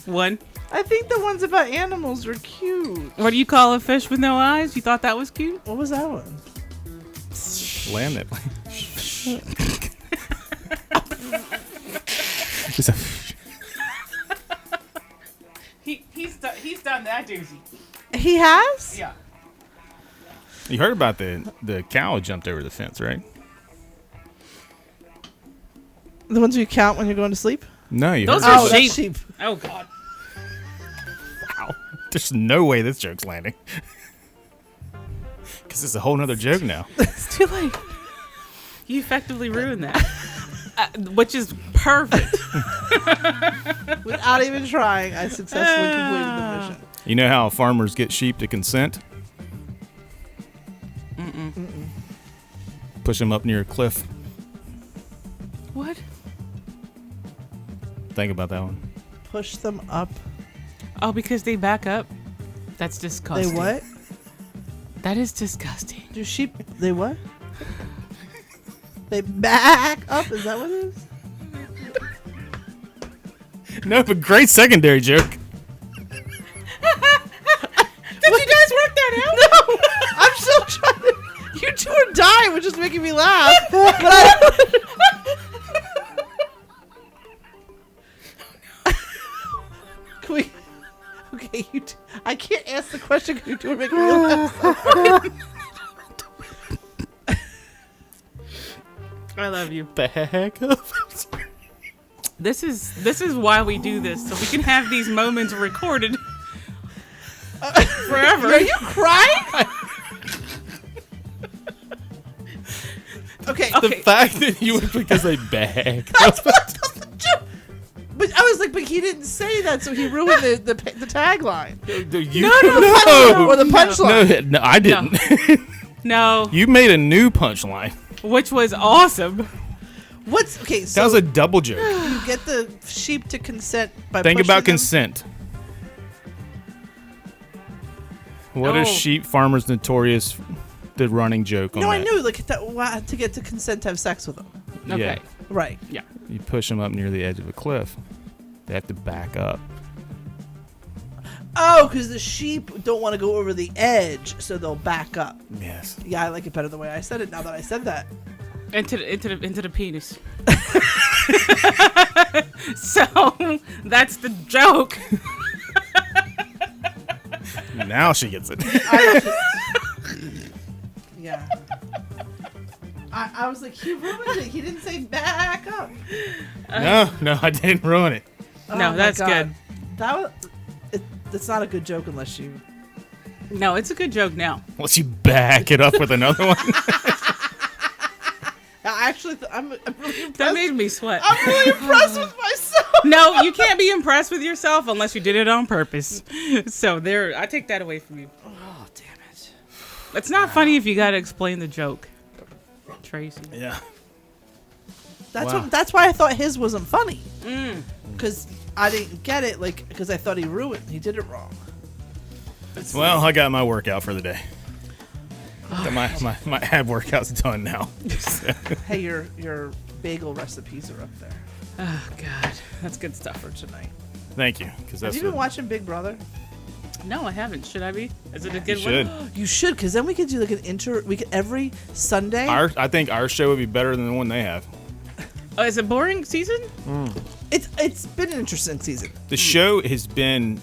One. I think the ones about animals are cute. What do you call a fish with no eyes? You thought that was cute? What was that one? Land it. He's done that, doozy. He has? Yeah. You heard about the cow jumped over the fence, right? The ones you count when you're going to sleep? No, you Those heard are about that's sheep. sheep. Oh, God. Wow. There's no way this joke's landing. Because it's a whole nother joke now. It's too late. You effectively ruined that. Which is perfect. Without even trying, I successfully completed the mission. You know how farmers get sheep to consent? Push them up near a cliff. What? Think about that one. Push them up. Oh, because they back up? That's disgusting. They what? That is disgusting. Do sheep... They what? They back up? Is that what it is? No, but great secondary joke. Did you guys work that out? No! I'm still trying to... You two are dying, which is making me laugh. But Can we... Okay, you two... I can't ask the question because you two are making me laugh. I love you. Back up. This is why we do this, so we can have these moments recorded forever. Are you crying? Okay. The fact that you went because they back up. But I was like, but he didn't say that, so he ruined the tagline. No. Or the punchline. No, I didn't. No, You made a new punchline. which was awesome. What's okay? That So was a double joke. you get the sheep to consent by Think pushing about them? consent. What is Oh. sheep farmers notorious? The running joke on No, that. I knew like that to get to consent to have sex with them. Okay. Yeah. Right. Yeah. You push them up near the edge of a cliff. They have to back up. Oh, because the sheep don't want to go over the edge, so they'll back up. Yes. Yeah, I like it better the way I said it. Now that I said that. Into the penis. So that's the joke. Now she gets it. I just, yeah. I was like, he ruined it. He didn't say back up. No, I didn't ruin it. Oh No, my that's God. good. That was. It's not a good joke unless you. No, it's a good joke now. Unless you back it up with another one. I actually, I'm really impressed. That made me sweat. I'm really impressed with myself. No, you can't be impressed with yourself unless you did it on purpose. So there, I take that away from you. Oh, damn it. It's not funny if you got to explain the joke, Tracy. Yeah. That's why I thought his wasn't funny. Mm. Because I didn't get it, because I thought he did it wrong. Well, I got my workout for the day. Got my ab workout's done now. Hey, your bagel recipes are up there Oh God, that's good stuff. for tonight. Thank you. Because Have that's you been watching Big Brother? No, I haven't. Should I be? Is it a you good should. one? You should, because then we could do like an we could every Sunday. I think our show would be better than the one they have. Oh, is it boring season? It's been an interesting season. The show has been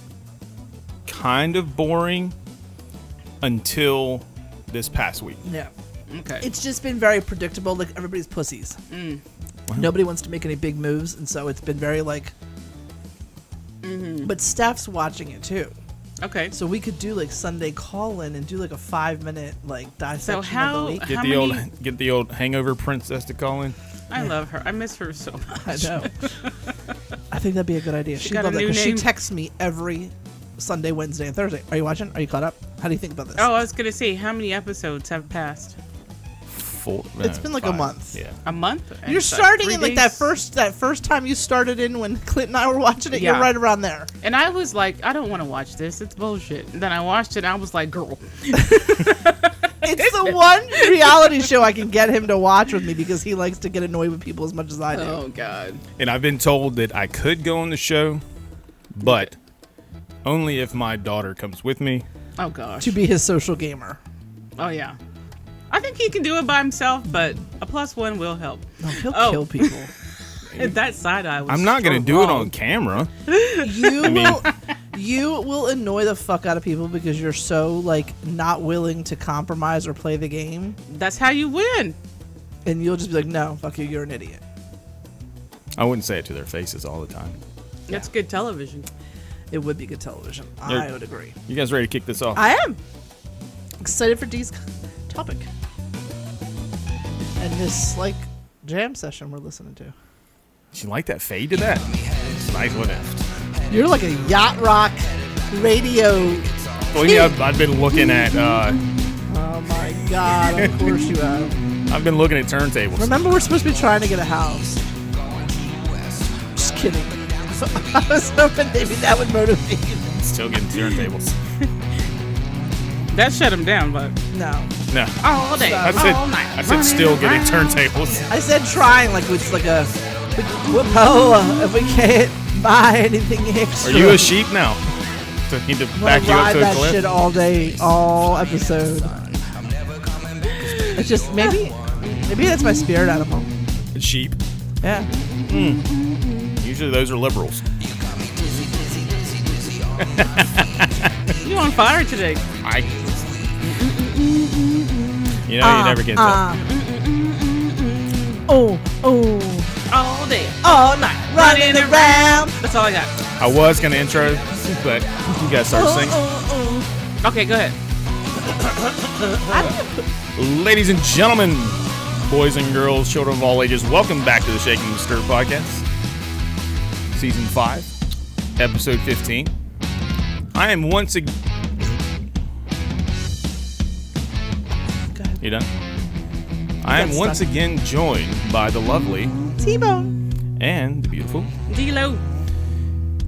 kind of boring until this past week. Yeah. Okay. It's just been very predictable. Like everybody's pussies. Nobody wants to make any big moves, and so it's been very like. But Steph's watching it too, Okay. so we could do like Sunday call-in and do like a 5-minute like dissection how- of the week. How Get the old hangover princess to call in. I love her. I miss her so much. I know. I think that'd be a good idea. She'd got love a that new 'cause she name? texts me every Sunday, Wednesday, and Thursday. Are you watching? Are you caught up? How do you think about this? Oh, I was gonna say, how many episodes have passed? It's been like a 5. month. Yeah. A month? You're It's starting 3 in like days? that first time you started in when Clint and I were watching it. Yeah. You're right around there. And I was like, I don't want to watch this. It's bullshit. And then I watched it. And I was like, girl. It's the one reality show I can get him to watch with me because he likes to get annoyed with people as much as I do. Oh God. And I've been told that I could go on the show, but only if my daughter comes with me. Oh gosh. To be his social gamer. Oh yeah. I think he can do it by himself, but a +1 will help. No, he'll Oh. kill people. That side eye was. I'm not going to do it wrong. on camera. You will annoy the fuck out of people because you're so like not willing to compromise or play the game, That's how you win. and you'll just be like, "No, fuck you, you're an idiot." I wouldn't say it to their faces all the time. That's good television. It would be good television. You're- I would agree. You guys ready to kick this off? I am excited for Dee's topic and this like jam session we're listening to. Did you like that fade to that? It's nice, wasn't it? You're like a yacht rock radio. Well, yeah, I've been looking at. Oh my god! Of course you have. I've been looking at turntables. Remember, we're supposed to be trying to get a house. Just kidding. I was hoping maybe that would motivate you. Still getting turntables. That shut him down, but No, No, all day, I said, all night. I said still getting turntables. I said trying like it's like a. Well, if we can't buy anything Are extra, you a sheep now? Do I need to I'm back gonna you up ride to a that cliff? shit all day, all episode. It's just maybe that's my spirit animal. Sheep. Yeah. Usually those are liberals. You on fire today? You know, you never get that. Oh, All day, all night, running around. That's all I got. I was gonna intro, but you guys start singing. Okay, go ahead. Ladies and gentlemen, boys and girls, children of all ages, welcome back to the Shaking and Stir podcast, season 5, episode 15. I am once again. You done? I am That's once done. again joined by the lovely T-Bone. and the beautiful, D-Lo.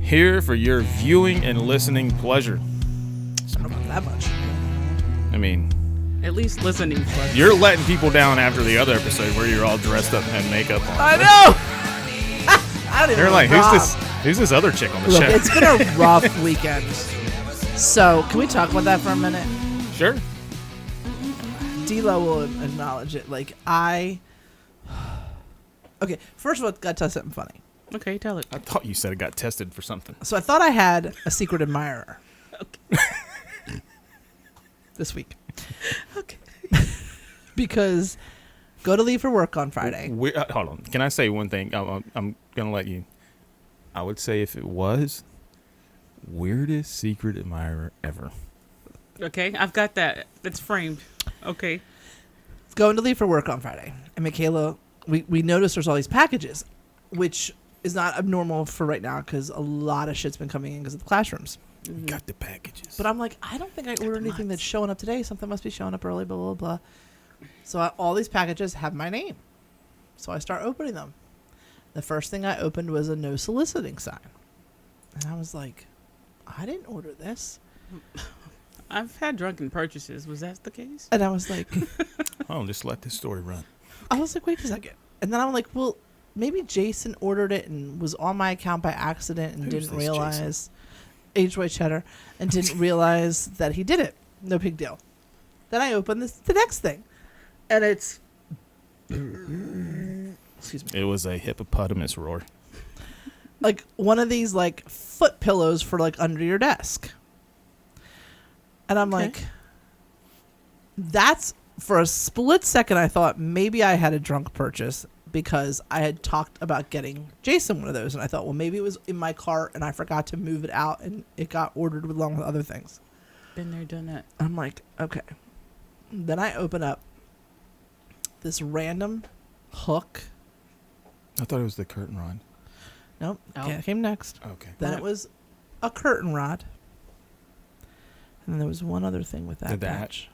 here for your viewing and listening pleasure. I don't know about that much. I mean, At least listening. Plus. you're letting people down after the other episode where you're all dressed up and had makeup on. I know. I don't even They're like, know. who's this other chick on the Look, show? it's been a rough weekend. So, can we talk about that for a minute? Sure. D-Lo will acknowledge it. Like, Okay, first of all, gotta tell you something funny. Okay, tell it. I thought you said it got tested for something. So I thought I had a secret admirer. This week. Okay. Because go to leave for work on Friday. Hold on. Can I say one thing? I'm going to let you. I would say if it was, weirdest secret admirer ever. Okay, I've got that. It's framed. Okay. Going to leave for work on Friday. And Michaela, we noticed there's all these packages, which is not abnormal for right now because a lot of shit's been coming in because of the classrooms. Got the packages. But I'm like, I don't think I ordered anything that's showing up today. Something must be showing up early, blah, blah, blah. So all these packages have my name. So I start opening them. The first thing I opened was a no soliciting sign. And I was like, I didn't order this. I've had drunken purchases. Was that the case? And I was like, Oh, just let this story run. wait a second. And then I'm like, well, maybe Jason ordered it and was on my account by accident and Who's didn't this realize. H-White Cheddar. And didn't realize that he did it. No big deal. Then I opened the next thing. And it's... Excuse me. It was a hippopotamus roar. Like one of these like foot pillows for like under your desk. And I'm Okay. like, that's for a split second I thought maybe I had a drunk purchase because I had talked about getting Jason one of those, and I thought, well, maybe it was in my cart and I forgot to move it out and it got ordered along with other things. Been there, done that. I'm like, okay. Then I open up this random hook. I thought it was the curtain rod. Nope, Oh. came next. Okay. Then What? it was a curtain rod. And then there was one other thing with that Did that- batch.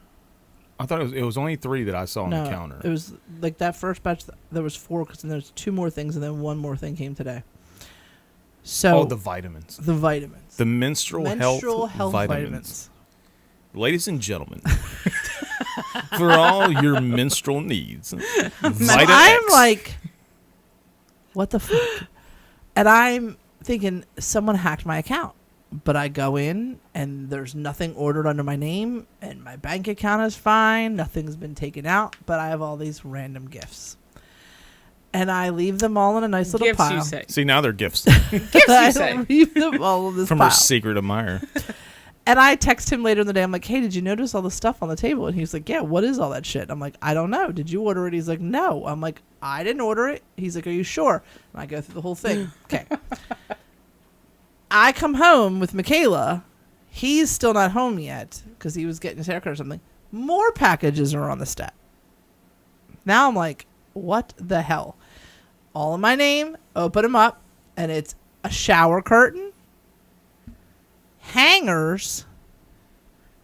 I thought it was only 3 that I saw on the counter. It was like that first batch. There was 4 because then there's 2 more things, and then 1 more thing came today. So Oh, the vitamins. the vitamins, The menstrual health vitamins. vitamins. Ladies and gentlemen, for all your menstrual needs, So Vita I'm X. like, what the fuck? And I'm thinking someone hacked my account. But I go in and there's nothing ordered under my name and my bank account is fine. Nothing's been taken out, but I have all these random gifts. And I leave them all in a nice little Gifts, pile. you say. See, now they're gifts Gifts, you I say. leave them all in this from pile. her secret admirer. And I text him later in the day. I'm like, hey, did you notice all the stuff on the table? And he's like, yeah, what is all that shit? I'm like, I don't know. Did you order it? He's like, no. I'm like, I didn't order it. He's like, are you sure? And I go through the whole thing. Okay. I come home with Michaela. He's still not home yet because he was getting his haircut or something. More packages are on the step. Now I'm like, what the hell? All in my name. Open them up. And it's a shower curtain. Hangers.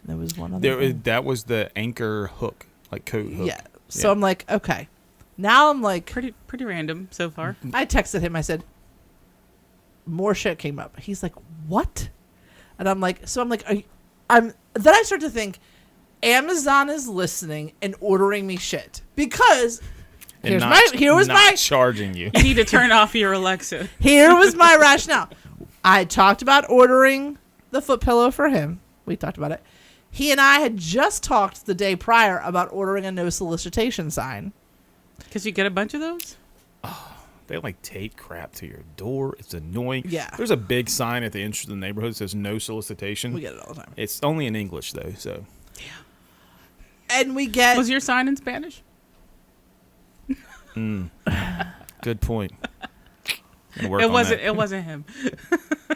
There was one other thing. That was the anchor hook, like coat hook. Yeah. So I'm like, okay. Now I'm like, Pretty random so far. I texted him. I said, more shit came up. He's like, what? And I'm like, then I start to think Amazon is listening and ordering me shit because here was my charging you. You need to turn off your Alexa. Here was my rationale. I talked about ordering the foot pillow for him. We talked about it. He and I had just talked the day prior about ordering a no solicitation sign. Because you get a bunch of those? They like tape crap to your door. It's annoying. Yeah. There's a big sign at the entrance of the neighborhood that says no solicitation. We get it all the time. It's only in English though, so. And we get... Was your sign in Spanish? Good point. It wasn't him.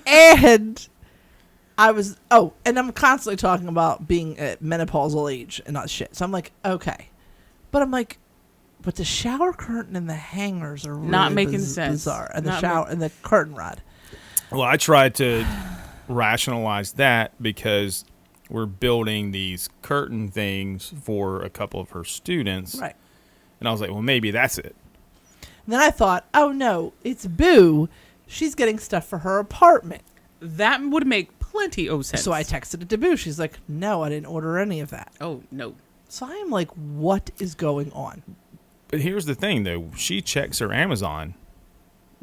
And I was... Oh, and I'm constantly talking about being at menopausal age and not shit. So I'm like, okay. But I'm like... But the shower curtain and the hangers are really not making sense. Bizarre. And and the curtain rod. Well, I tried to rationalize that because we're building these curtain things for a couple of her students. Right. And I was like, well, maybe that's it. And then I thought, oh no, it's Boo. She's getting stuff for her apartment. That would make plenty of sense. So I texted it to Boo. She's like, no, I didn't order any of that. Oh, no. So I am like, what is going on? But here's the thing, though. She checks her Amazon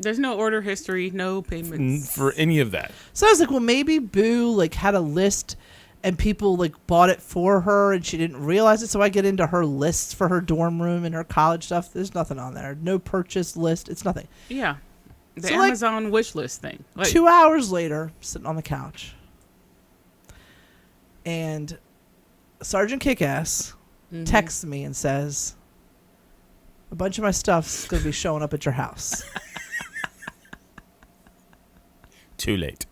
There's no order history, no payments. for any of that. So I was like, well, maybe Boo like had a list and people like bought it for her and she didn't realize it. So I get into her lists for her dorm room and her college stuff. There's nothing on there. No purchase list. It's nothing. Yeah. The So, like, Amazon wish list thing. Like, 2 hours later, sitting on the couch, and Sergeant Kickass texts me and says, a bunch of my stuff's going to be showing up at your house. Too late.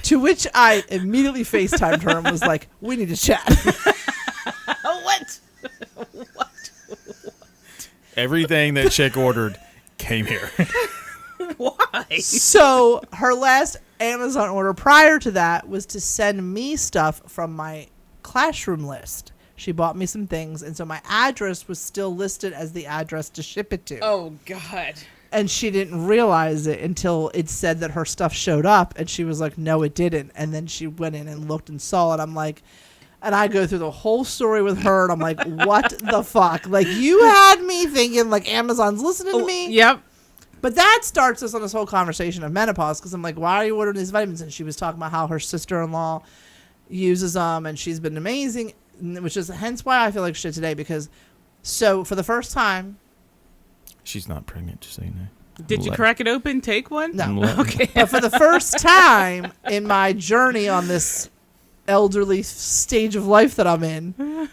To which I immediately FaceTimed her and was like, we need to chat. What? Everything that chick ordered came here. Why? So her last Amazon order prior to that was to send me stuff from my classroom list. She bought me some things, and so my address was still listed as the address to ship it to. Oh, God. And she didn't realize it until it said that her stuff showed up, and she was like, no, it didn't. And then she went in and looked and saw it. I'm like, and I go through the whole story with her, and I'm like, what the fuck? Like, you had me thinking, like, Amazon's listening to me? Yep. But that starts us on this whole conversation of menopause, because I'm like, why are you ordering these vitamins? And she was talking about how her sister-in-law uses them, and she's been amazing, which is hence why I feel like shit today, because so for the first time... She's not pregnant, just so you know. Did you crack it open, take one? No. Okay. But for the first time in my journey on this elderly stage of life that I'm in,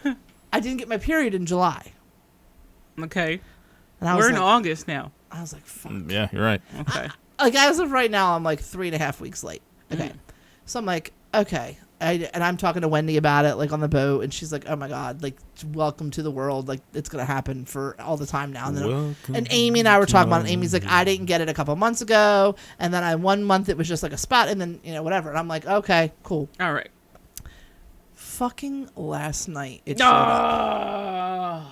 I didn't get my period in July. Okay. And I We're was in like, August now. I was like, fuck. Yeah, you're right. Okay. Like, as of right now, I'm like 3.5 weeks late. Okay. So I'm like, okay. And I'm talking to Wendy about it, like, on the boat, and she's like, oh my God, like, welcome to the world. Like, it's going to happen for all the time now. And then, and Amy and I were talking about it. And Amy's like, I didn't get it a couple months ago. And then 1 month it was just like a spot, and then, whatever. And I'm like, okay, cool. All right. Fucking last night it showed up.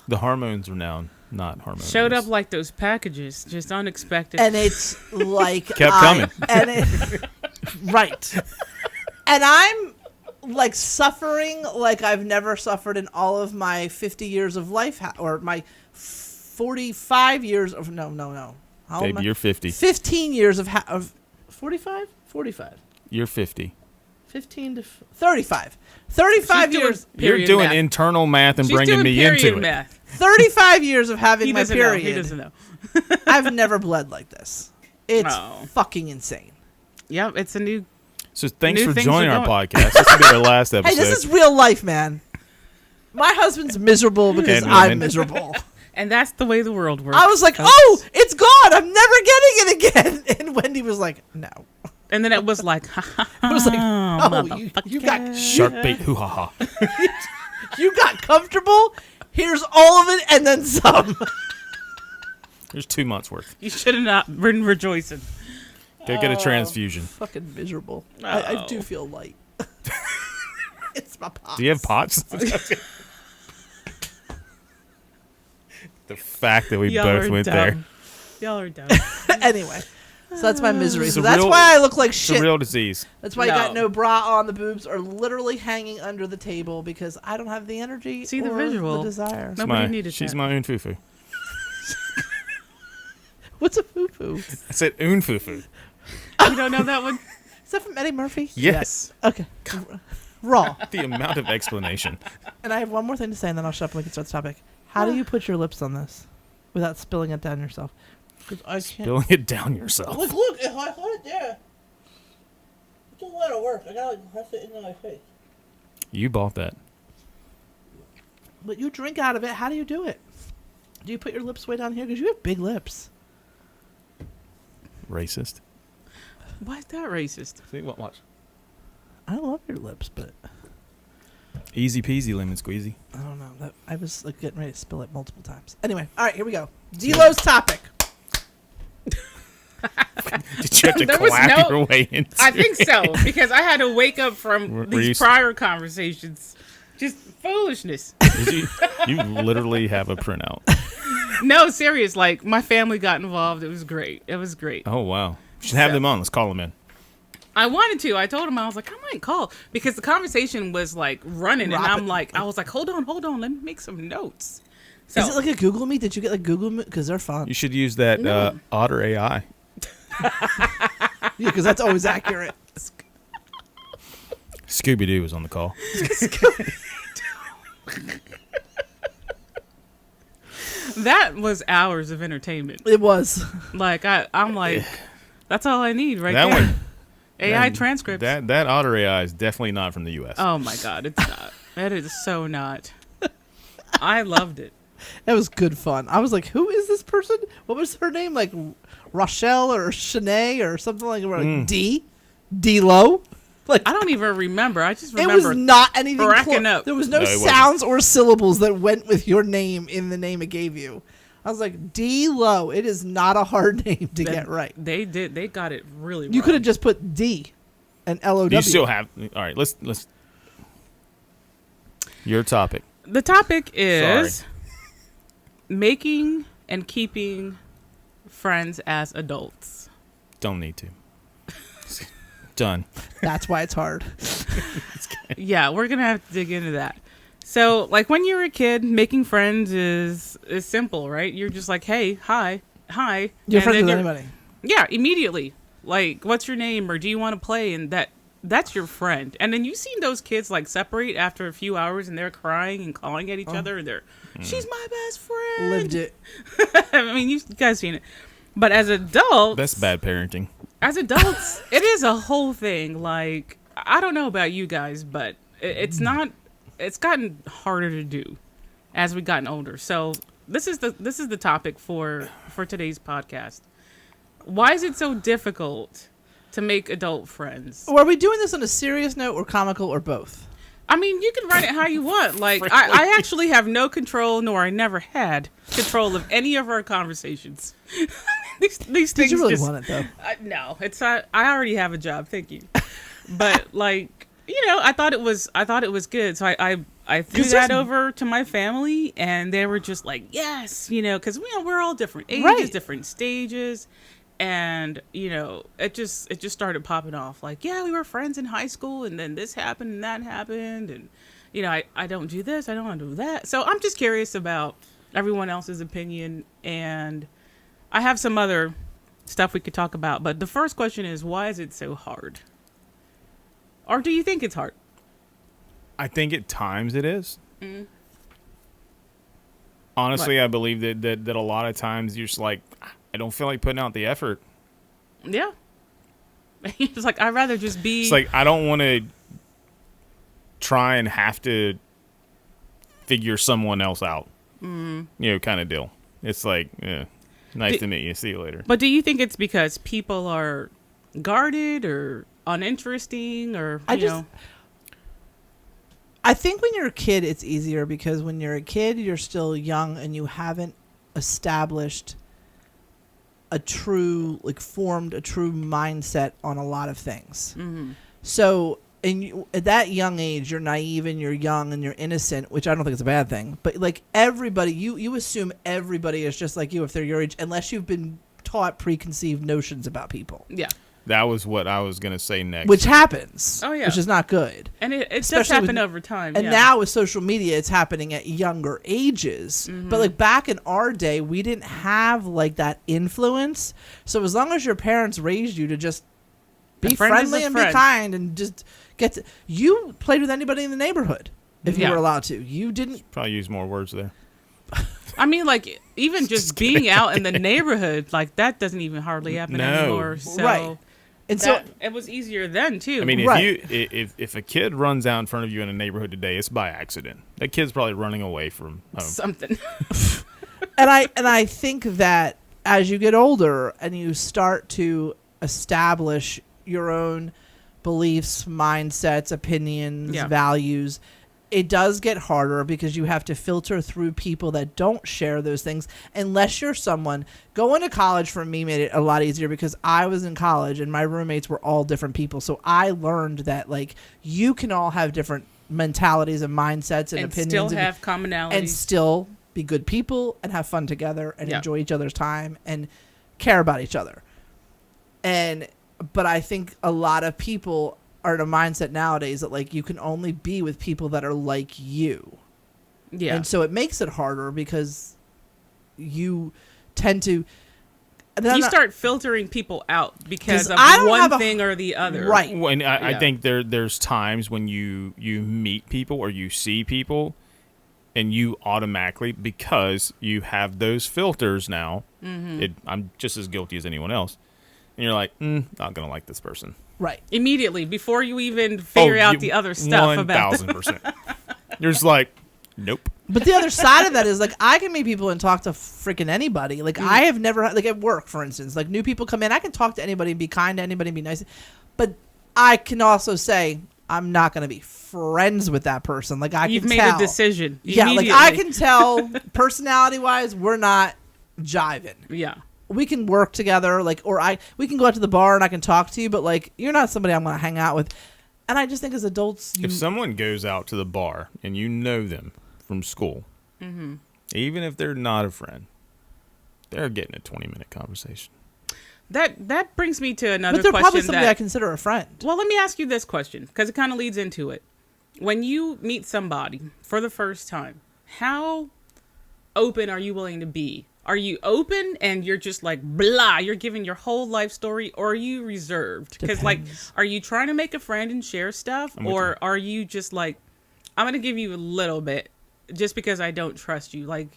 The hormones are now not hormones. Showed up like those packages, just unexpected. And it's like Kept coming. And right. And I'm like suffering like I've never suffered in all of my 50 years of life, or my 45 years of no. How old am Baby, I? you're 50. 15 years of 45? 45. You're 50. 15 to 35. 35 She's doing years. You're period doing math. internal math and She's bringing doing me period into it. math. 35 years of having He my doesn't know. period. He doesn't know. I've never bled like this. It's Oh. fucking insane. Yep, it's a new. So thanks New for things joining are our going. podcast. This will be our last episode. Hey, this is real life, man. My husband's miserable because And I'm women. miserable. And that's the way the world works. I was like, folks. oh, it's gone. I'm never getting it again. And Wendy was like, no. And then it was like, I was like, oh, you got Shark bait, hoo ha ha. you got comfortable. Here's all of it and then some. There's 2 months worth. You should have not been rejoicing. Go get a transfusion. Fucking miserable. I Oh. do feel light. It's my pops. Do you have pots? The fact that we Y'all both are went dumb. there. Y'all are dumb. Anyway, so that's my misery. It's So a that's real- why I look like It's shit. a real disease. That's why you got No. no bra on. The boobs are literally hanging under the table because I don't have the energy See the or visual. the desire. No. Nobody needed She's that. my own fufu. What's a foo-foo? I said oon fufu. You don't know that one? Is that from Eddie Murphy? Yes. Okay. Raw. The amount of explanation. And I have one more thing to say, and then I'll shut up and we can start the topic. How do you put your lips on this without spilling it down yourself? 'Cause I can't. Spilling it down yourself. Look! If I hold it there, it's a lot of work. I gotta press it into my face. You bought that. But you drink out of it. How do you do it? Do you put your lips way down here? Because you have big lips. Racist. Why is that racist? See what? Watch. I love your lips, but Easy peasy lemon squeezy. I don't know. I was like getting ready to spill it multiple times. Anyway, all right, here we go. D-Lo's topic. Did you have to There was clap no- your way into I think it? so, because I had to wake up from Were these you- prior conversations. Just foolishness. You literally have a printout. No, serious. Like, my family got involved. It was great. It was great. Oh, wow. We should have them on. Let's call them in. I wanted to. I told him, I was like, I might call. Because the conversation was, like, running. And I'm like, I was like, hold on. Let me make some notes. So, Is it like a Google Meet? Did you get like Google Meet? Because they're fun. You should use that No. Otter AI. Yeah, because that's always accurate. Scooby-Doo was on the call. that was hours of entertainment. It was. Like, I'm like, that's all I need right That there. one- AI That- transcripts. That Otter AI is definitely not from the U.S. Oh, my God. It's not. It is so not. I loved it. That was good fun. I was like, who is this person? What was her name? Like Rochelle or Shanae or something like that. Like D-Lo? Like, I don't even remember. I just it remember. was not anything cracking close. up. There was no, No, it wasn't. sounds or syllables that went with your name in the name it gave you. I was like, D-Lo. It is not a hard name to get right. They did. They got it really You wrong. could have just put D and L-O-W. You still have. All right, let's. Your topic. The topic is Sorry. making and keeping friends as adults. Don't need to. Done. That's why it's hard. Yeah, we're gonna have to dig into that. So, like when you were a kid, making friends is simple, right? You're just like, hey, hi. You're and friends then with you're- anybody. Yeah, immediately. Like, what's your name, or do you want to play? And that's your friend. And then you've seen those kids like separate after a few hours, and they're crying and calling at each other. And she's my best friend. Lived it. I mean, you guys seen it. But as adults, That's bad parenting. as adults, it is a whole thing. Like, I don't know about you guys, but it's not. It's gotten harder to do as we've gotten older. So this is the topic for today's podcast. Why is it so difficult to make adult friends? Or are we doing this on a serious note or comical or both? I mean, you can write it how you want. Like, I actually have no control, nor I never had control of any of our conversations. these things Did you really just, want it though? No, it's not. I already have a job. Thank you. But like, I thought it was good. So I threw that over to my family, and they were just like, yes, because we're all different ages, Right. different stages. And it just started popping off. Like, yeah, we were friends in high school, and then this happened and that happened, and I don't do this, I don't want to do that. So I'm just curious about everyone else's opinion, and I have some other stuff we could talk about, but the first question is, why is it so hard? Or do you think it's hard? I think at times it is. Honestly, I believe that a lot of times you're just like, I don't feel like putting out the effort. Yeah. It's like, I'd rather just be... It's like, I don't want to try and have to figure someone else out. You know, kind of deal. It's like, yeah, nice to meet you. See you later. But do you think it's because people are guarded or uninteresting or, you know? I think when you're a kid, it's easier because when you're a kid, you're still young and you haven't established formed a true mindset on a lot of things. So at that young age, you're naive and you're young and you're innocent, which I don't think it's a bad thing. But like everybody, you assume everybody is just like you if they're your age, unless you've been taught preconceived notions about people. Yeah. That was what I was going to say next. Which happens. Oh, yeah. Which is not good. And it does happen over time. And now with social media, it's happening at younger ages. But like back in our day, we didn't have like that influence. So as long as your parents raised you to just be friendly and be kind and just you played with anybody in the neighborhood if you were allowed to. You didn't. Probably use more words there. I mean, like, even just being out in the neighborhood, like, that doesn't even hardly happen anymore. So right. And so it was easier then, too. I mean, if a kid runs out in front of you in a neighborhood today, it's by accident. That kid's probably running away from home. Something. and I think that as you get older and you start to establish your own beliefs, mindsets, opinions, values, it does get harder because you have to filter through people that don't share those things unless you're someone. Going to college for me made it a lot easier because I was in college and my roommates were all different people. So I learned that like you can all have different mentalities and mindsets and opinions. Still have commonalities. And still be good people and have fun together and enjoy each other's time and care about each other. But I think a lot of people are in a mindset nowadays that like you can only be with people that are like you. Yeah. And so it makes it harder because you tend to start filtering people out because of one thing or the other. Right. Well, and I think there's times when you meet people or you see people and you automatically, because you have those filters now, I'm just as guilty as anyone else. And you're like, not going to like this person. Right. Immediately, before you even figure out the other stuff about 1,000%. You're just like, nope. But the other side of that is, like, I can meet people and talk to freaking anybody. Like, I have never, like, at work, for instance, like, new people come in. I can talk to anybody and be kind to anybody and be nice. But I can also say, I'm not going to be friends with that person. Like, You've made a decision. Yeah, like, I can tell, personality-wise, we're not jiving. Yeah. We can work together, like, we can go out to the bar and I can talk to you, but like, you're not somebody I'm going to hang out with. And I just think as adults, if someone goes out to the bar and you know them from school, even if they're not a friend, they're getting a 20-minute conversation. That brings me to another question. But they're probably somebody I consider a friend. Well, let me ask you this question because it kind of leads into it. When you meet somebody for the first time, how open are you willing to be? Are you open and you're just like, blah, you're giving your whole life story, or are you reserved? Because, like, are you trying to make a friend and share stuff? Or are you just like, I'm going to give you a little bit just because I don't trust you? Like,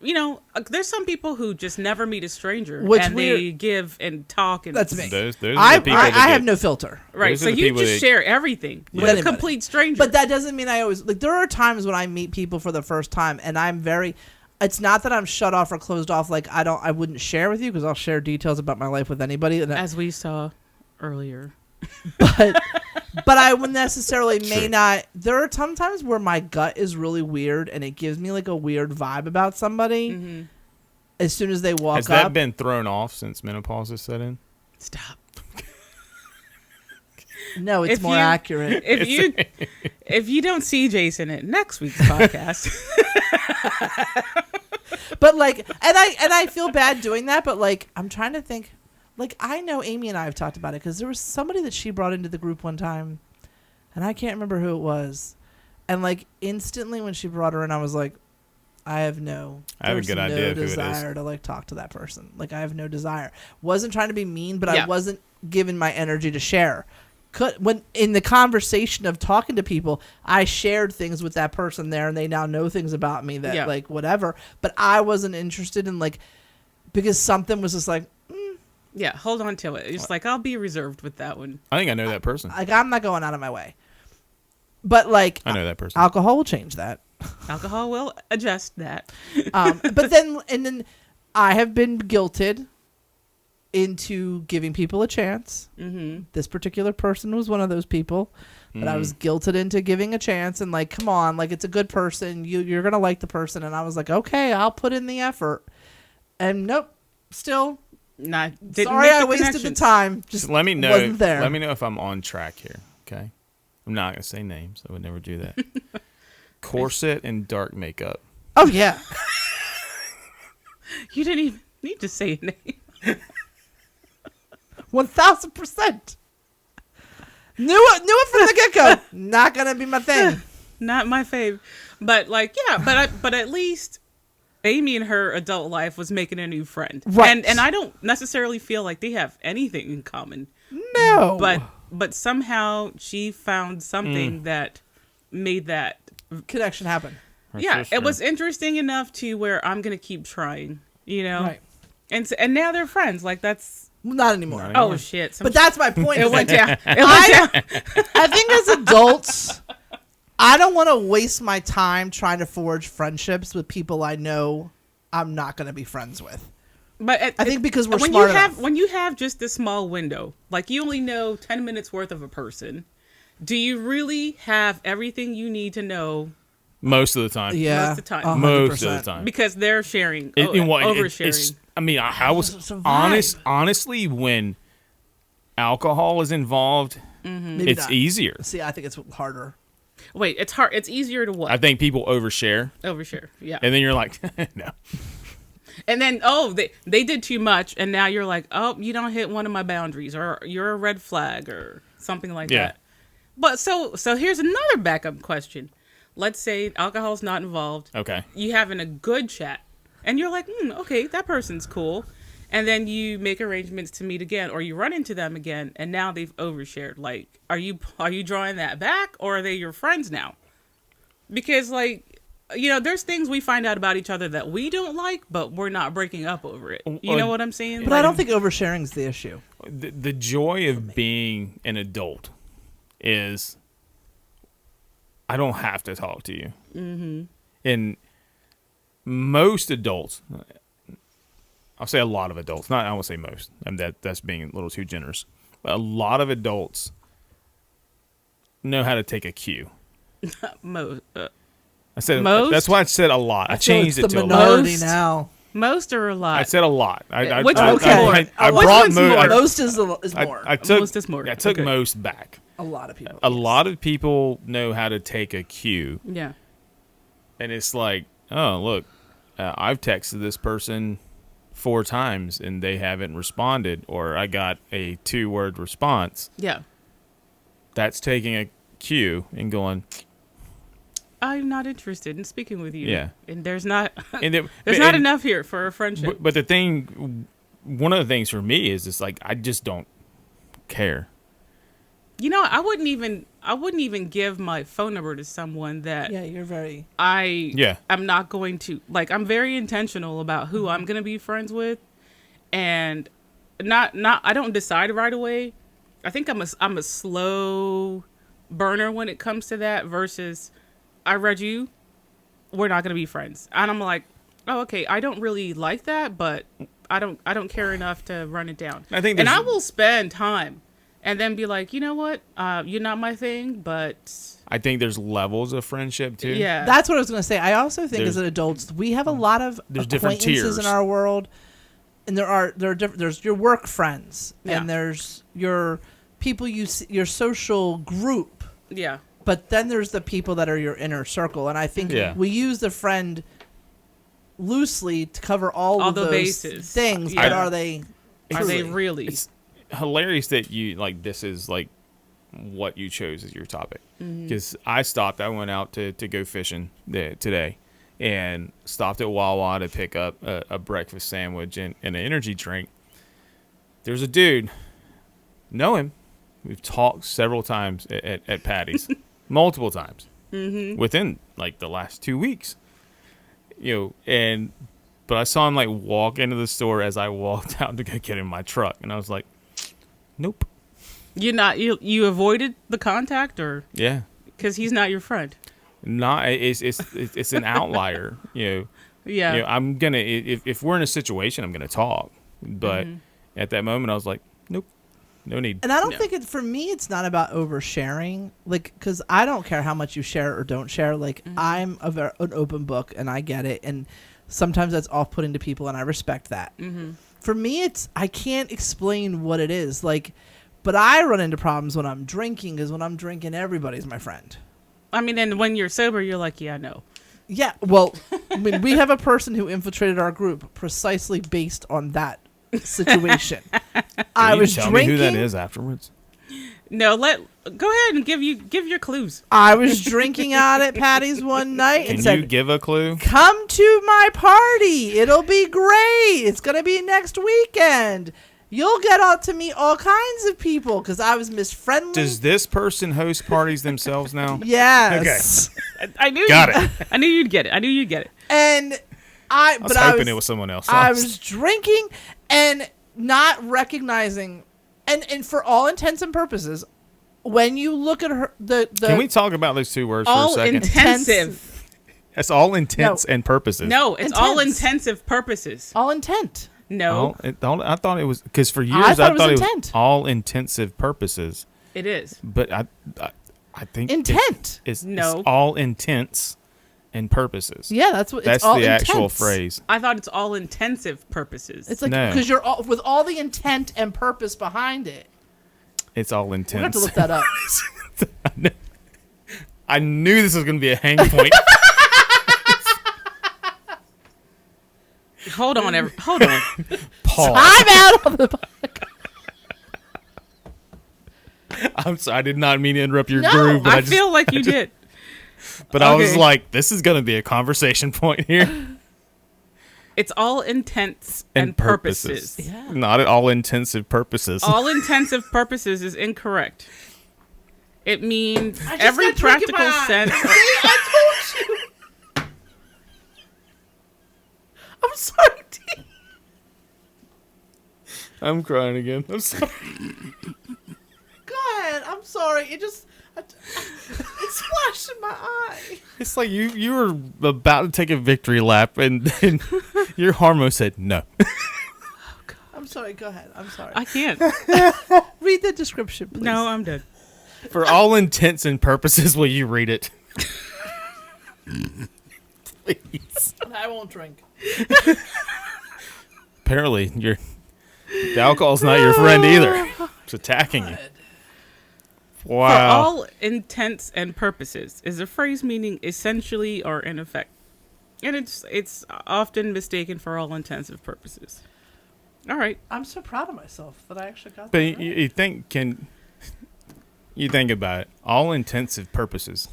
you know, there's some people who just never meet a stranger they give and talk. And that's me. Those I have no filter. Right. So you just share everything with a complete stranger. But that doesn't mean I always, like, there are times when I meet people for the first time and I'm very... It's not that I'm shut off or closed off. Like, I wouldn't share with you because I'll share details about my life with anybody. As we saw earlier. But I would necessarily may not. There are sometimes where my gut is really weird and it gives me like a weird vibe about somebody. As soon as they walk up. Has that been thrown off since menopause has set in? Stop. No, it's more accurate. If you don't see Jason at next week's podcast. But like, and I feel bad doing that, but like, I'm trying to think, like, I know Amy and I have talked about it because there was somebody that she brought into the group one time and I can't remember who it was. And like instantly when she brought her in, I was like, I have no. I have a good idea of who it is. Desire to like talk to that person. Like I have no desire. Wasn't trying to be mean, but Yeah. I wasn't giving my energy to share. When in the conversation of talking to people, I shared things with that person there, and they now know things about me that like whatever. But I wasn't interested in like because something was just like. Yeah, hold on to it. It's like I'll be reserved with that one. I think I know that person. Like I'm not going out of my way. But like I know that person. Alcohol will change that. Alcohol will adjust that. But then I have been guilted into giving people a chance. Mm-hmm. This particular person was one of those people that I was guilted into giving a chance and like, come on, like it's a good person. You're going to like the person. And I was like, okay, I'll put in the effort. And nope, still. Sorry I wasted the time. Just let me know. Wasn't there. Let me know if I'm on track here. Okay. I'm not going to say names. I would never do that. Corset and dark makeup. Oh, yeah. You didn't even need to say a name. 1,000%. Knew it from the get-go. Not going to be my thing. Not my fave. But like, yeah, but at least Amy in her adult life was making a new friend. Right. And I don't necessarily feel like they have anything in common. No. But somehow she found something that made that connection happen. It was interesting enough to where I'm going to keep trying, you know? Right. And now they're friends. Like that's not anymore. Oh shit. But that's my point. It went down. I think as adults, I don't want to waste my time trying to forge friendships with people I know I'm not going to be friends with. But I think because we're when smart you have enough. when you have just this small window, like you only know 10 minutes worth of a person, do you really have everything you need to know? Most of the time. Yeah. Most of the time. Most of the time. Because they're sharing, oversharing. I mean, I was honestly, when alcohol is involved, it's easier. See, I think it's harder. Wait, it's hard. It's easier to what? I think people overshare. Overshare, yeah. And then you're like, no. And then, they did too much, and now you're like, oh, you don't hit one of my boundaries, or you're a red flag, or something like that. But so here's another backup question. Let's say alcohol's not involved. Okay. You having a good chat, and you're like, okay, that person's cool. And then you make arrangements to meet again, or you run into them again, and now they've overshared. Like, are you drawing that back, or are they your friends now? Because, like, you know, there's things we find out about each other that we don't like, but we're not breaking up over it. You know what I'm saying? But I don't think oversharing is the issue. The joy of being an adult is I don't have to talk to you. Mm-hmm. And most adults, I'll say a lot of adults, I won't say most. That's being a little too generous. But a lot of adults know how to take a cue. I said most? That's why I said a lot. I changed it to a lot. Minority now. Most or a lot? I said a lot. Which one's more? I brought most. Most is more. Most is more. I took most back. A lot of people. A lot of people know how to take a cue. Yeah. And it's like, oh, look, I've texted this person 4 times and they haven't responded, or I got a 2-word response. Yeah. That's taking a cue and going, I'm not interested in speaking with you. Yeah. And there's not there's not enough here for a friendship. But the thing, one of the things for me is just like, I just don't care. You know, I wouldn't even give my phone number to someone that you're very I'm not going to, like, I'm very intentional about who I'm going to be friends with, and not I don't decide right away. I think I'm a slow burner when it comes to that versus I read you, we're not going to be friends. And I'm like, oh, okay, I don't really like that, but I don't care enough to run it down. And I will spend time and then be like, you know what? You're not my thing, but I think there's levels of friendship too. Yeah. That's what I was going to say. I also think as adults, we have a lot of acquaintances in our world. And there are different, there's your work friends and there's your people your social group. Yeah. But then there's the people that are your inner circle. And I think we use the friend loosely to cover all of those bases. Things. Yeah. But are they really? It's hilarious that you, like, this is, like, what you chose as your topic. Because I went out to go fishing today. and stopped at Wawa to pick up a breakfast sandwich and an energy drink. There's a dude, know him. We've talked several times at Patty's, multiple times, within like the last 2 weeks. But I saw him like walk into the store as I walked out to go get in my truck, and I was like, nope. You avoided the contact, or Yeah, because he's not your friend. It's an outlier. Yeah. I'm gonna if we're in a situation, I'm gonna talk, but at that moment, I was like, nope. No need. And I don't think for me, it's not about oversharing. Like, because I don't care how much you share or don't share. Like, I'm an open book and I get it. And sometimes that's off-putting to people and I respect that. For me, I can't explain what it is. Like, but I run into problems when I'm drinking, because when I'm drinking, everybody's my friend. I mean, and when you're sober, you're like, yeah, no. Yeah. Well, I mean, we have a person who infiltrated our group precisely based on that situation. I was tell drinking. me who that is afterwards? No, go ahead and give your clues. I was drinking out at Patty's one night and Can you said, give a clue? "Come to my party. It'll be great. It's gonna be next weekend. You'll get out to meet all kinds of people." Because I was Miss Friendly. Does this person host parties themselves now? Yes. I knew. Got it. I knew you'd get it. And I was hoping it was someone else. I was drinking and not recognizing, and for all intents and purposes, when you look at her, Can we talk about those two words for a all second? intensive. That's all intents and purposes. No, it's all Intense. intensive purposes. all intent. No, I thought it was, because for years I thought it was intent. all intensive purposes. it is. But I think Intent. it's No. all intents and purposes. Yeah, that's what. That's it's all the actual intense. phrase. I thought it's all intensive purposes. It's like, No. because you're all, with all the intent and purpose behind it. It's all We're gonna have intense. to look that up. I knew this was going to be a hang point. hold on. Pause. I'm out of the podcast. I'm sorry. I did not mean to interrupt your No, groove, but I I just, feel like you did. but I was Okay. like, this is going to be a conversation point here. It's all intents and purposes. Yeah. Not at all intensive purposes. All intensive purposes is incorrect. It means I just every got drink in practical my eye. sense. See, I told you. I'm sorry, T. I'm crying again. I'm sorry. Go ahead. I'm sorry. It splashed in my eye. It's like you were about to take a victory lap, and your hormone said no. I'm sorry. Go ahead. I'm sorry. I can't. Read the description, please. No, I'm done. For all intents and purposes, will you read it? Please. I won't drink. Apparently, the alcohol's not your friend either. It's attacking you. Wow. For all intents and purposes is a phrase meaning essentially or in effect. And it's often mistaken for all intensive purposes. All right. I'm so proud of myself that I actually got But that. you think about it. All intensive purposes.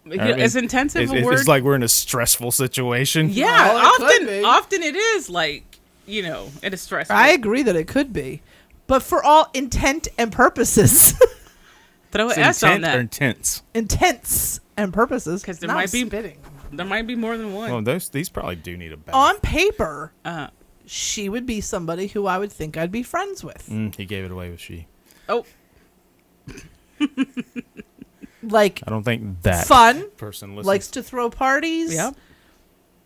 Is intensive a word? It's like we're in a stressful situation. yeah, Well, it could be. often it is like, it is stressful. I agree that it could be. But for all intent and purposes. Throw an It's S on intent or that. intense. Intents and purposes. 'Cause there Now might I'm be- spitting. There might be more than one. Well, these probably do need a bath. On paper, She she would be somebody who I would think I'd be friends with. He gave it away with she. Oh, Like, I don't think that fun, person listens. likes to throw parties, yeah.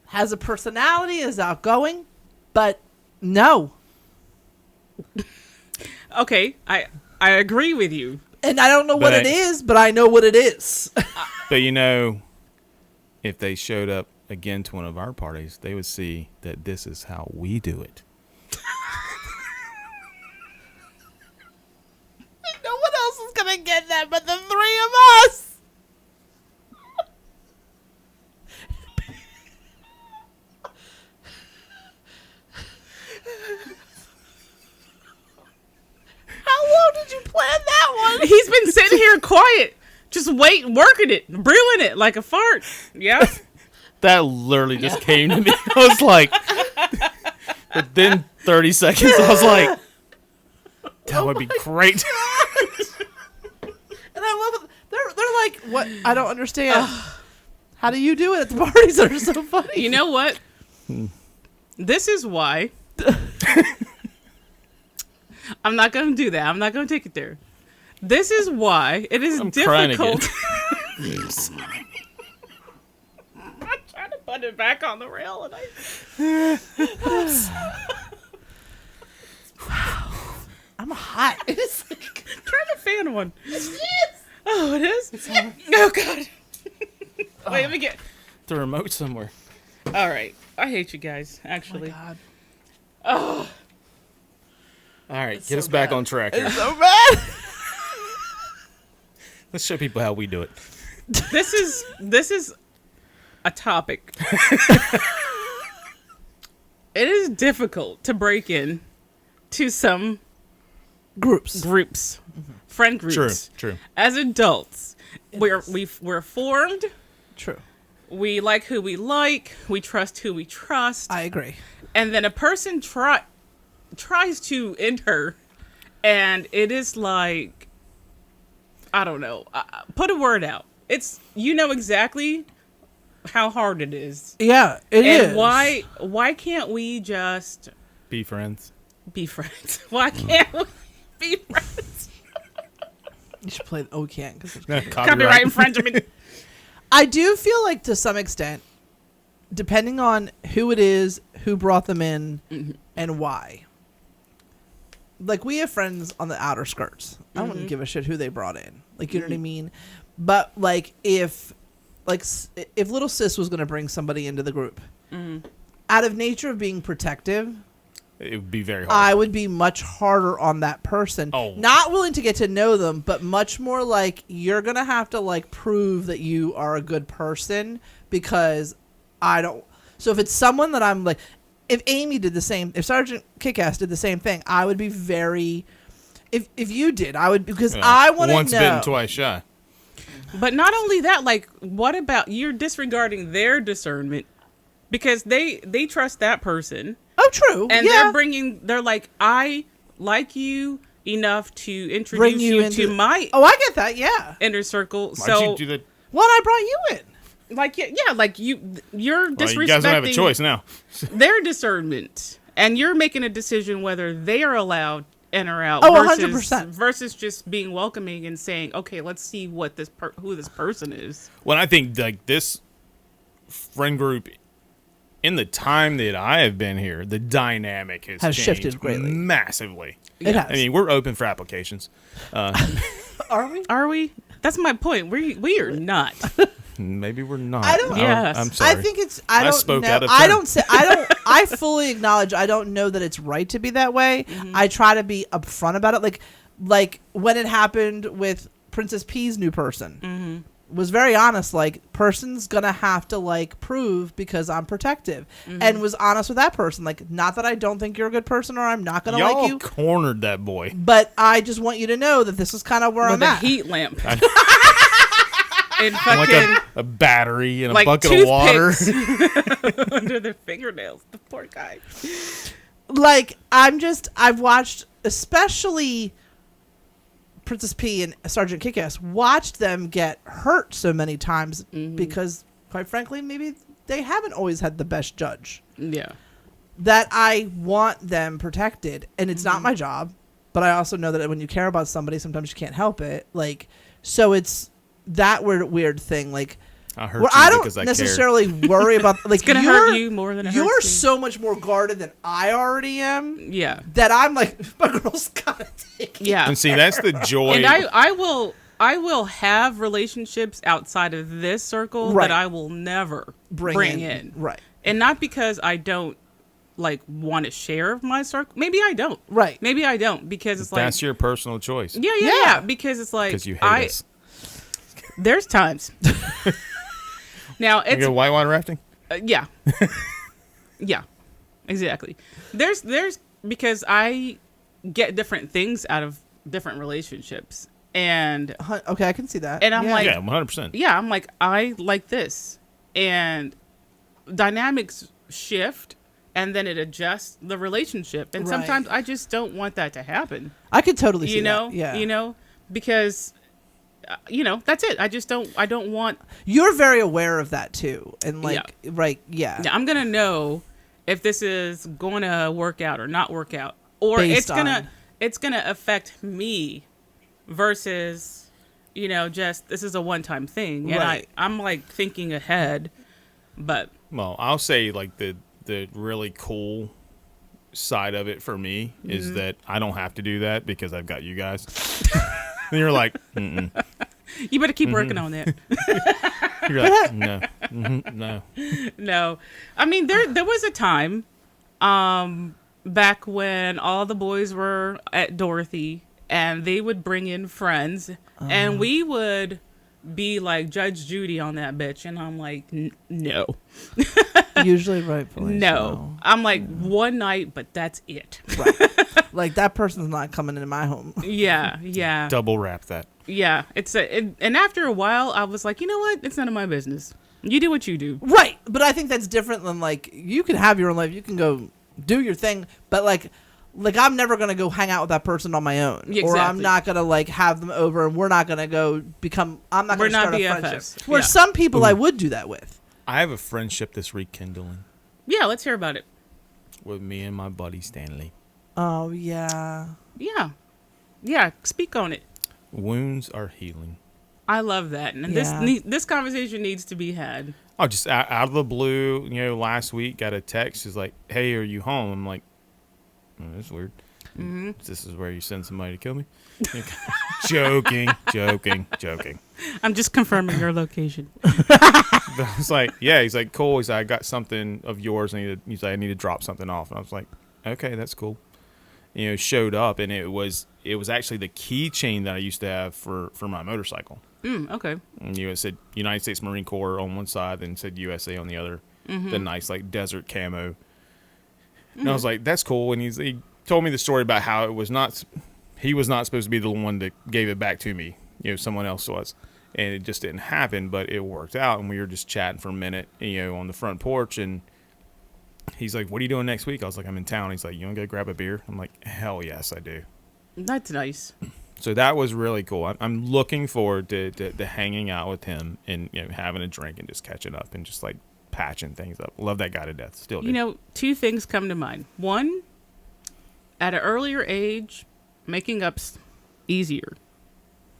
has a personality, is outgoing, but no. Okay, I agree with you. And I don't know what But it is, but I know what it is. But if they showed up again to one of our parties, they would see that this is how we do it. No one else is going to get that but the three of us. How long did you plan that one? He's been sitting here quiet, Just working it, brewing it like a fart. Yeah. That literally just came to me. I was like, within 30 seconds, I was like, that would be great. And I love it. They're like, what? I don't understand. How do you do it at the parties that are so funny? You know what? This is why. I'm not going to do that. I'm not going to take it there. This is why it is difficult. I'm trying to put it back on the rail, and I'm hot. It's like, try to fan one. Oh, it is? Oh, God. Wait, let me get The remote somewhere. All right. I hate you guys, oh my actually. God. Oh. All right, It's get so us back bad. on track here. It's so bad. Let's show people how we do it. This is a topic. It is difficult to break in to some Groups. friend groups. True. As adults, we're is. formed. True. We like who we like. We trust who we trust. I agree. And then a person tries to enter, and it is like, I don't know. Put a word out. It's, you know exactly how hard it is. Yeah, it is. And why can't we just Be friends. be friends? Why can't we be friends? You should play. Oh, we can't. Cause Copyright infringement. I do feel like to some extent, depending on who it is, who brought them in, and why. Like, we have friends on the outer skirts. I wouldn't give a shit who they brought in. Like, you know what I mean? But like, if little sis was going to bring somebody into the group, out of nature of being protective, It would be very hard. I would be much harder on that person. Oh. Not willing to get to know them, but much more like, you're going to have to like prove that you are a good person, because I don't. So if it's someone that I'm like, if Amy did the same, if Sergeant Kickass did the same thing, I would be very, if you did, I would, because I want to know. Once bitten, twice shy. But not only that, like, what about, you're disregarding their discernment, because they trust that person. Oh, true. And yeah. they're like, I like you enough to Bring introduce you you into to my Oh, I get that. Yeah. inner circle. Why'd So, you do that? Well, I brought you in. like, yeah, like you're Well, disrespecting you guys don't have a choice now. their discernment, and you're making a decision whether they are allowed in or out. Oh, versus, 100%. Versus just being welcoming and saying, okay, let's see what who this person is. Well, I think like this friend group, in the time that I have been here, the dynamic has changed shifted greatly. massively. It has. I mean, we're open for applications. Are we? Are we? That's my point. We are not. Maybe we're not. I don't- Yes. I'm sorry. I think it's. I don't spoke know. out of I turn. don't say. I don't. I fully acknowledge. I don't know that it's right to be that way. I try to be upfront about it. Like when it happened with Princess P's new person. Was very honest. Like, person's gonna have to like prove, because I'm protective, and was honest with that person. Like, not that I don't think you're a good person or I'm not gonna Y'all like you, cornered that boy. but I just want you to know that this is kind of where With I'm a at. heat lamp. And Like fucking a battery and a like bucket of water. toothpicks under their fingernails. The poor guy. Like, I've watched, especially Princess P and Sergeant Kickass, watched them get hurt so many times because, quite frankly, maybe they haven't always had the best judge. Yeah. That I want them protected, and it's not my job, but I also know that when you care about somebody, sometimes you can't help it. Like, so it's that weird thing. Like, I hurt where you I don't because I necessarily worry about. Like, It's gonna hurt you more than it you hurts are me. so much more guarded than I already am. Yeah. That I'm like, my girl's gotta take it. Yeah. And see, that's the joy. And I will have relationships outside of this circle Right. that I will never Bring in. Right. And not because I don't like want to share my circle. Maybe I don't. Right. Maybe I don't, because it's like, that's your personal choice. yeah. Because it's like, Because you hate us. there's times. Now You it's go whitewater rafting? yeah, yeah, exactly. There's because I get different things out of different relationships, And Okay, I can see that. And I'm like, Yeah, 100%. yeah, I'm like, I like this. And dynamics shift, and then it adjusts the relationship. And Right. sometimes I just don't want that to happen. I could totally see You know? that. Yeah. You know? Because, that's it. I don't want... You're very aware of that too. And like, right, yeah. Yeah, I'm going to know if this is going to work out or not work out. Or it's going to affect me versus, just this is a one-time thing. And Right. I'm like thinking ahead, but... Well, I'll say like the really cool side of it for me is that I don't have to do that because I've got you guys. And you're like, mm-mm. You better keep working on that. You're like, no, no. No. I mean, there was a time back when all the boys were at Dorothy and they would bring in friends and we would be like Judge Judy on that bitch. And I'm like, no. Usually rightfully No. I'm like, one night, but that's it. Right. Like, that person's not coming into my home. Yeah. Double wrap that. Yeah. And after a while, I was like, you know what? It's none of my business. You do what you do. Right. But I think that's different than, like, you can have your own life. You can go do your thing. But, like I'm never going to go hang out with that person on my own. Exactly. Or I'm not going to, like, have them over and we're not going to go I'm not going to start a BFFs. friendship. Where Yeah. some people I would do that with. I have a friendship that's rekindling Yeah, let's hear about it. with me and my buddy Stanley. Oh, yeah. Yeah, speak on it. Wounds are healing. I love that. And this conversation needs to be had. Oh, just out of the blue, last week got a text. She's like, hey, are you home? I'm like, oh, that's weird. Mm-hmm. This is where you send somebody to kill me? Joking. I'm just confirming your location. I was like, yeah. He's like, cool. He's like, I got something of yours. He's like, I need to drop something off. And I was like, okay, that's cool. Showed up, and it was actually the keychain that I used to have for my motorcycle. Okay. And it said United States Marine Corps on one side, and said USA on the other. The nice like desert camo. And I was like, that's cool. And he told me the story about how he was not supposed to be the one that gave it back to me. Someone else was. And it just didn't happen, but it worked out. And we were just chatting for a minute, on the front porch. And he's like, what are you doing next week? I was like, I'm in town. He's like, you want to go grab a beer? I'm like, hell yes, I do. That's nice. So that was really cool. I'm looking forward to hanging out with him and having a drink and just catching up and just like patching things up. Love that guy to death. Still do. Two things come to mind. One, at an earlier age, making up's easier.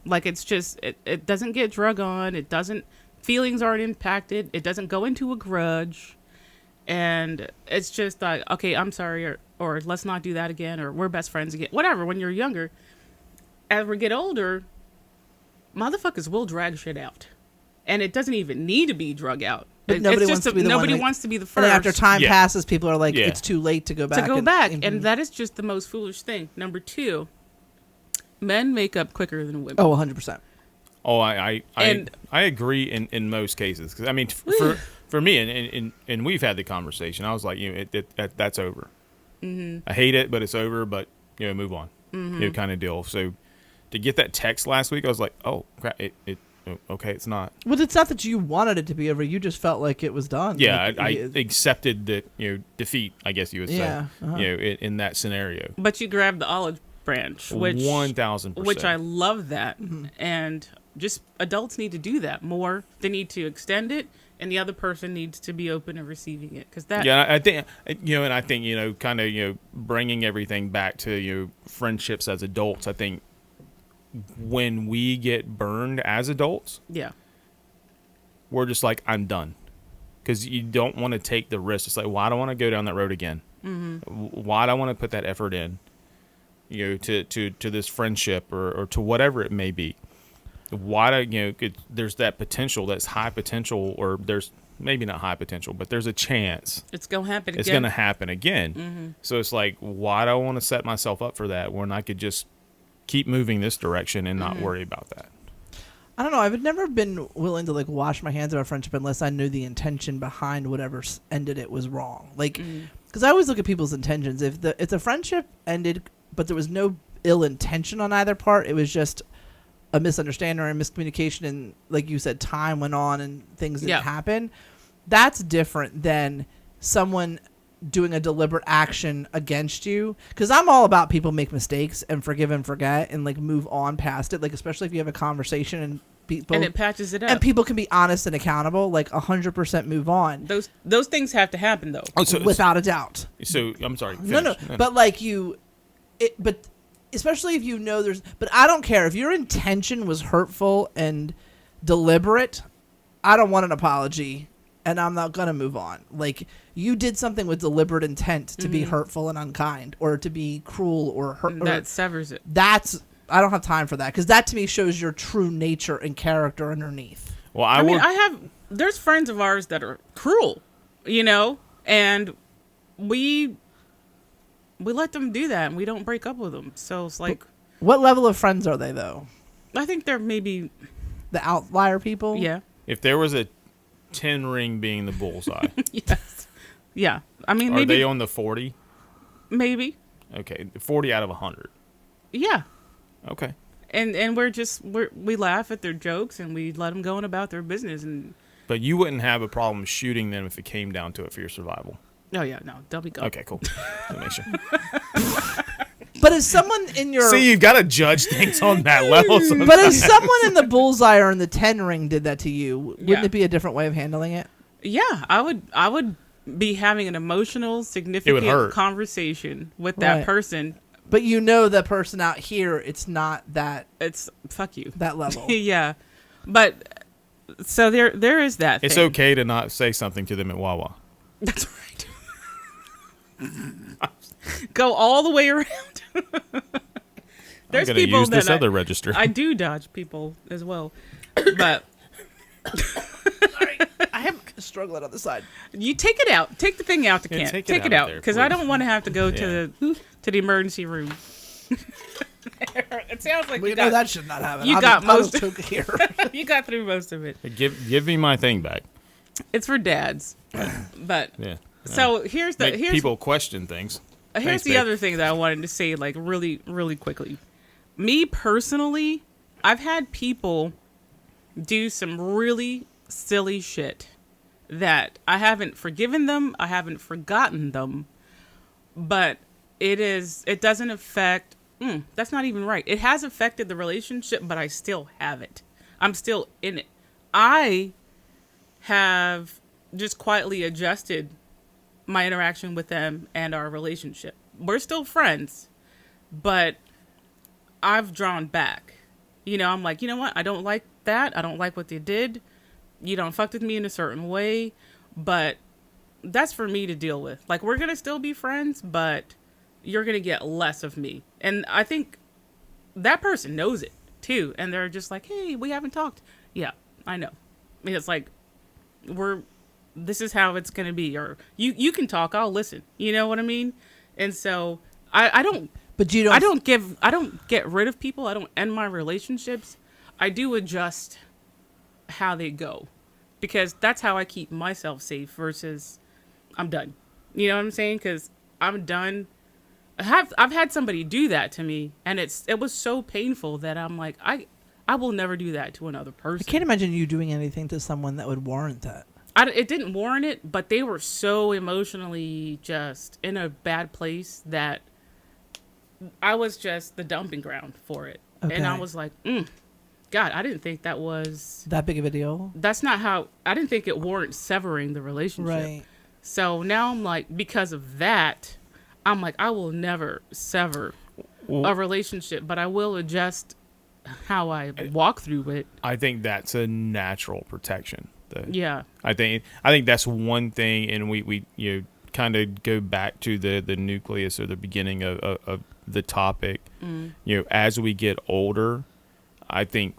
Like, it's just, it doesn't get drug on. It doesn't, feelings aren't impacted. It doesn't go into a grudge. And it's just like, okay, I'm sorry, or let's not do that again, or we're best friends again. Whatever, when you're younger. As we get older, motherfuckers will drag shit out. And it doesn't even need to be drug out. But nobody wants to be the nobody one wants to be the first. And after time passes, people are like, it's too late to go back. And that is just the most foolish thing. Number two, men make up quicker than women. Oh, 100%. Oh, I agree in most cases. Because I mean, for me, and we've had the conversation. I was like, that's over. I hate it, but it's over. But move on. Kind of deal. So to get that text last week, I was like, oh crap, okay, it's not. Well, it's not that you wanted it to be over. You just felt like it was done. Yeah, like, I accepted the defeat, I guess you would say. Yeah, in that scenario. But you grabbed the olive branch, which 1,000%. Which I love that, and just adults need to do that more. They need to extend it, and the other person needs to be open to receiving it. Because that. Yeah, I think kind of bringing everything back to friendships as adults. I think when we get burned as adults, we're just like, I'm done, because you don't want to take the risk. It's like, why do I want to go down that road again? Why do I want to put that effort in, to this friendship or to whatever it may be? Why do there's that potential, that's high potential, or there's maybe not high potential, but there's a chance it's gonna happen again. It's gonna happen again. So it's like, why do I want to set myself up for that when I could just keep moving this direction and not worry about that? I don't know. I've never been willing to like wash my hands of a friendship unless I knew the intention behind whatever ended it was wrong. Like, because I always look at people's intentions. If the friendship ended, but there was no ill intention on either part, it was just a misunderstanding or a miscommunication, and like you said, time went on and things didn't happen, that's different than someone doing a deliberate action against you. Because I'm all about people make mistakes and forgive and forget and like move on past it. Like especially if you have a conversation and people, and it patches it up, and people can be honest and accountable. Like 100% move on. Those things have to happen though, without a doubt. So I'm sorry. No. But like but especially if you know but I don't care if your intention was hurtful and deliberate. I don't want an apology. And I'm not going to move on. Like, you did something with deliberate intent to be hurtful and unkind or to be cruel or hurt. That severs it. I don't have time for that because that to me shows your true nature and character underneath. Well, I mean, there's friends of ours that are cruel, and we let them do that and we don't break up with them. So it's like. What level of friends are they, though? I think they're maybe. The outlier people? Yeah. If there was a 10 ring being the bullseye. Yes. Yeah. I mean, are maybe, they on the 40? Maybe. Okay. 40 out of 100. Yeah. Okay. And we laugh at their jokes and we let them go on about their business. But you wouldn't have a problem shooting them if it came down to it for your survival. Oh yeah, no, they'll be gone. Okay, cool. To make sure. But as someone in your... See, you've got to judge things on that level sometimes. But if someone in the bullseye or in the 10 ring did that to you, wouldn't it be a different way of handling it? Yeah, I would be having an emotional, significant conversation with that person. But the person out here, it's not that... It's, fuck you. That level. Yeah. But, so there is that It's thing. okay to not say something to them at Wawa. That's right. Go all the way around. There's people use this that other register. I do dodge people as well, but sorry, I have a struggle on the side. You take it out. Take the thing out. Take it out because I don't want to have to go to the emergency room. It sounds like that should not happen. You got most of here. You got through most of it. Give me my thing back. It's for dads, but yeah. So here's people question things. Here's the other thing that I wanted to say, like really, really quickly. Me personally, I've had people do some really silly shit that I haven't forgiven them, I haven't forgotten them, but it doesn't affect. That's not even right. It has affected the relationship, but I still have it. I'm still in it. I have just quietly adjusted my interaction with them and our relationship. We're still friends, but I've drawn back. I'm like, you know what? I don't like that. I don't like what they did. You don't fucked with me in a certain way, but that's for me to deal with. Like, we're going to still be friends, but you're going to get less of me. And I think that person knows it too. And they're just like, hey, we haven't talked. Yeah, I know. I mean, it's like, this is how it's going to be. Or you can talk, I'll listen. You know what I mean? And so I don't get rid of people. I don't end my relationships. I do adjust how they go because that's how I keep myself safe versus I'm done. You know what I'm saying? Because I'm done. I've had somebody do that to me and it was so painful that I'm like, I will never do that to another person. I can't imagine you doing anything to someone that would warrant that. It didn't warrant it, but they were so emotionally just in a bad place that I was just the dumping ground for it. Okay. And I was like, God, I didn't think that was... that big of a deal? That's not how... I didn't think it warrants severing the relationship. Right. So now I'm like, because of that, I'm like, I will never sever a relationship, but I will adjust how I walk through it. I think that's a natural protection. Yeah. I think that's one thing, and we kind of go back to the nucleus or the beginning of the topic. As we get older, I think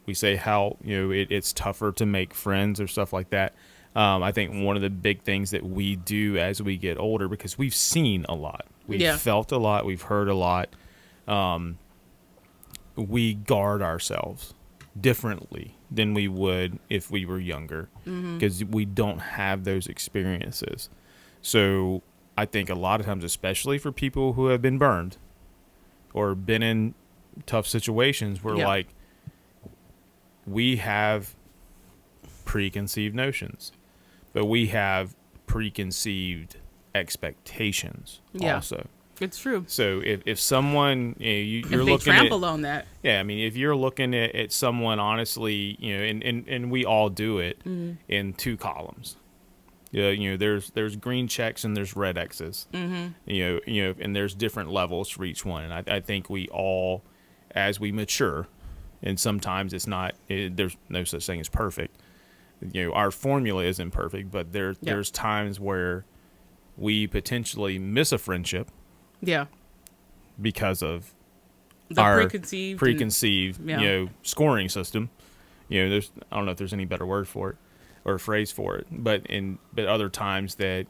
we say how it's tougher to make friends or stuff like that. I think one of the big things that we do as we get older, because we've seen a lot, we've felt a lot, we've heard a lot, we guard ourselves differently than we would if we were younger because we don't have those experiences. So I think a lot of times, especially for people who have been burned or been in tough situations where like we have preconceived notions, but we have preconceived expectations also. It's true. So if someone, you're if they looking trample on that. Yeah, I mean, if you're looking at someone honestly, and we all do it in two columns. Yeah, there's green checks and there's red X's. Mm-hmm. And there's different levels for each one. And I think we all, as we mature, and sometimes it's not. There's no such thing as perfect. Our formula isn't perfect, but there's times where we potentially miss a friendship. Yeah. Because of the our preconceived scoring system. I don't know if there's any better word for it or phrase for it, but other times that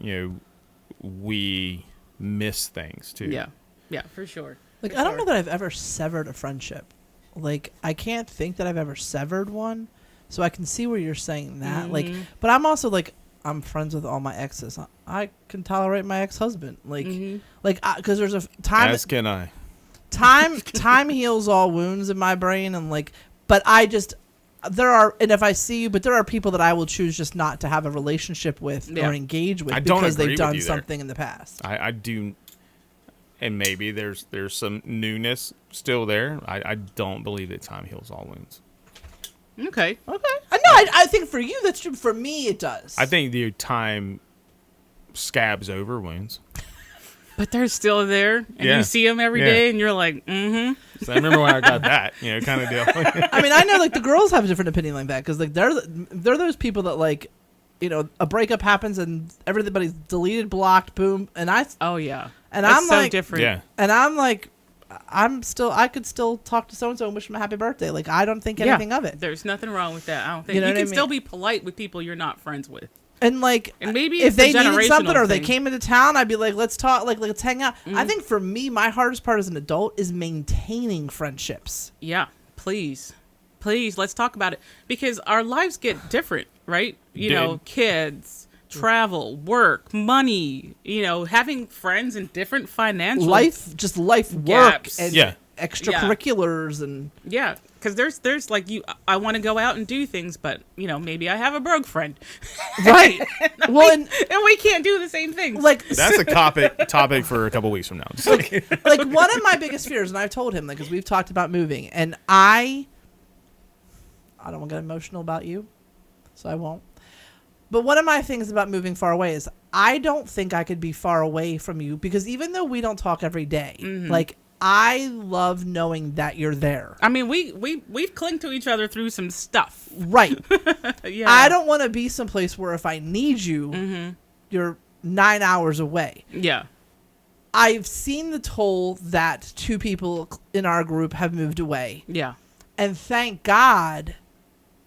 we miss things too. Yeah, for sure. Like, I don't know that I've ever severed a friendship. Like, I can't think that I've ever severed one, so I can see where you're saying that. Like, but I'm also like, I'm friends with all my exes. I can tolerate my ex-husband. Like, because there's a time. As can I. Time heals all wounds in my brain, and like, but and if I see you, but there are people that I will choose just not to have a relationship with or engage with because they've done something in the past. I do, and maybe there's some newness still there. I don't believe that time heals all wounds. Okay. I think for you that's true. For me, it does. I think the time scabs over wounds. But they're still there, and you see them every day, and you're like, mm-hmm. So I remember when I got that, kind of deal. I mean, I know like the girls have a different opinion like that because like they're those people that like, a breakup happens and everybody's deleted, blocked, boom, and I'm That's so like different. Yeah, and I'm like, I could still talk to so and so and wish them a happy birthday. Like I don't think anything of it. There's nothing wrong with that. I don't think you can still be polite with people you're not friends with. And like, and maybe if they needed something or thing. they came into town, I'd be like, let's talk, like let's hang out. I think for me, my hardest part as an adult is maintaining friendships. Yeah, please, let's talk about it because our lives get different, right? Kids, travel, work, money. Having friends in different financial life gaps. Work, and extracurriculars and because there's like I want to go out and do things, but maybe I have a broke friend, right? and we can't do the same things. Like that's a topic for a couple weeks from now. Like one of my biggest fears, and I've told him, like, because we've talked about moving, and I don't want to get emotional about you, so I won't. But one of my things about moving far away is I don't think I could be far away from you because even though we don't talk every day, like. I love knowing that you're there. I mean, we've clinged to each other through some stuff. Right. I don't want to be someplace where if I need you, you're 9 hours away. Yeah. I've seen the toll that two people in our group have moved away. Yeah. And thank God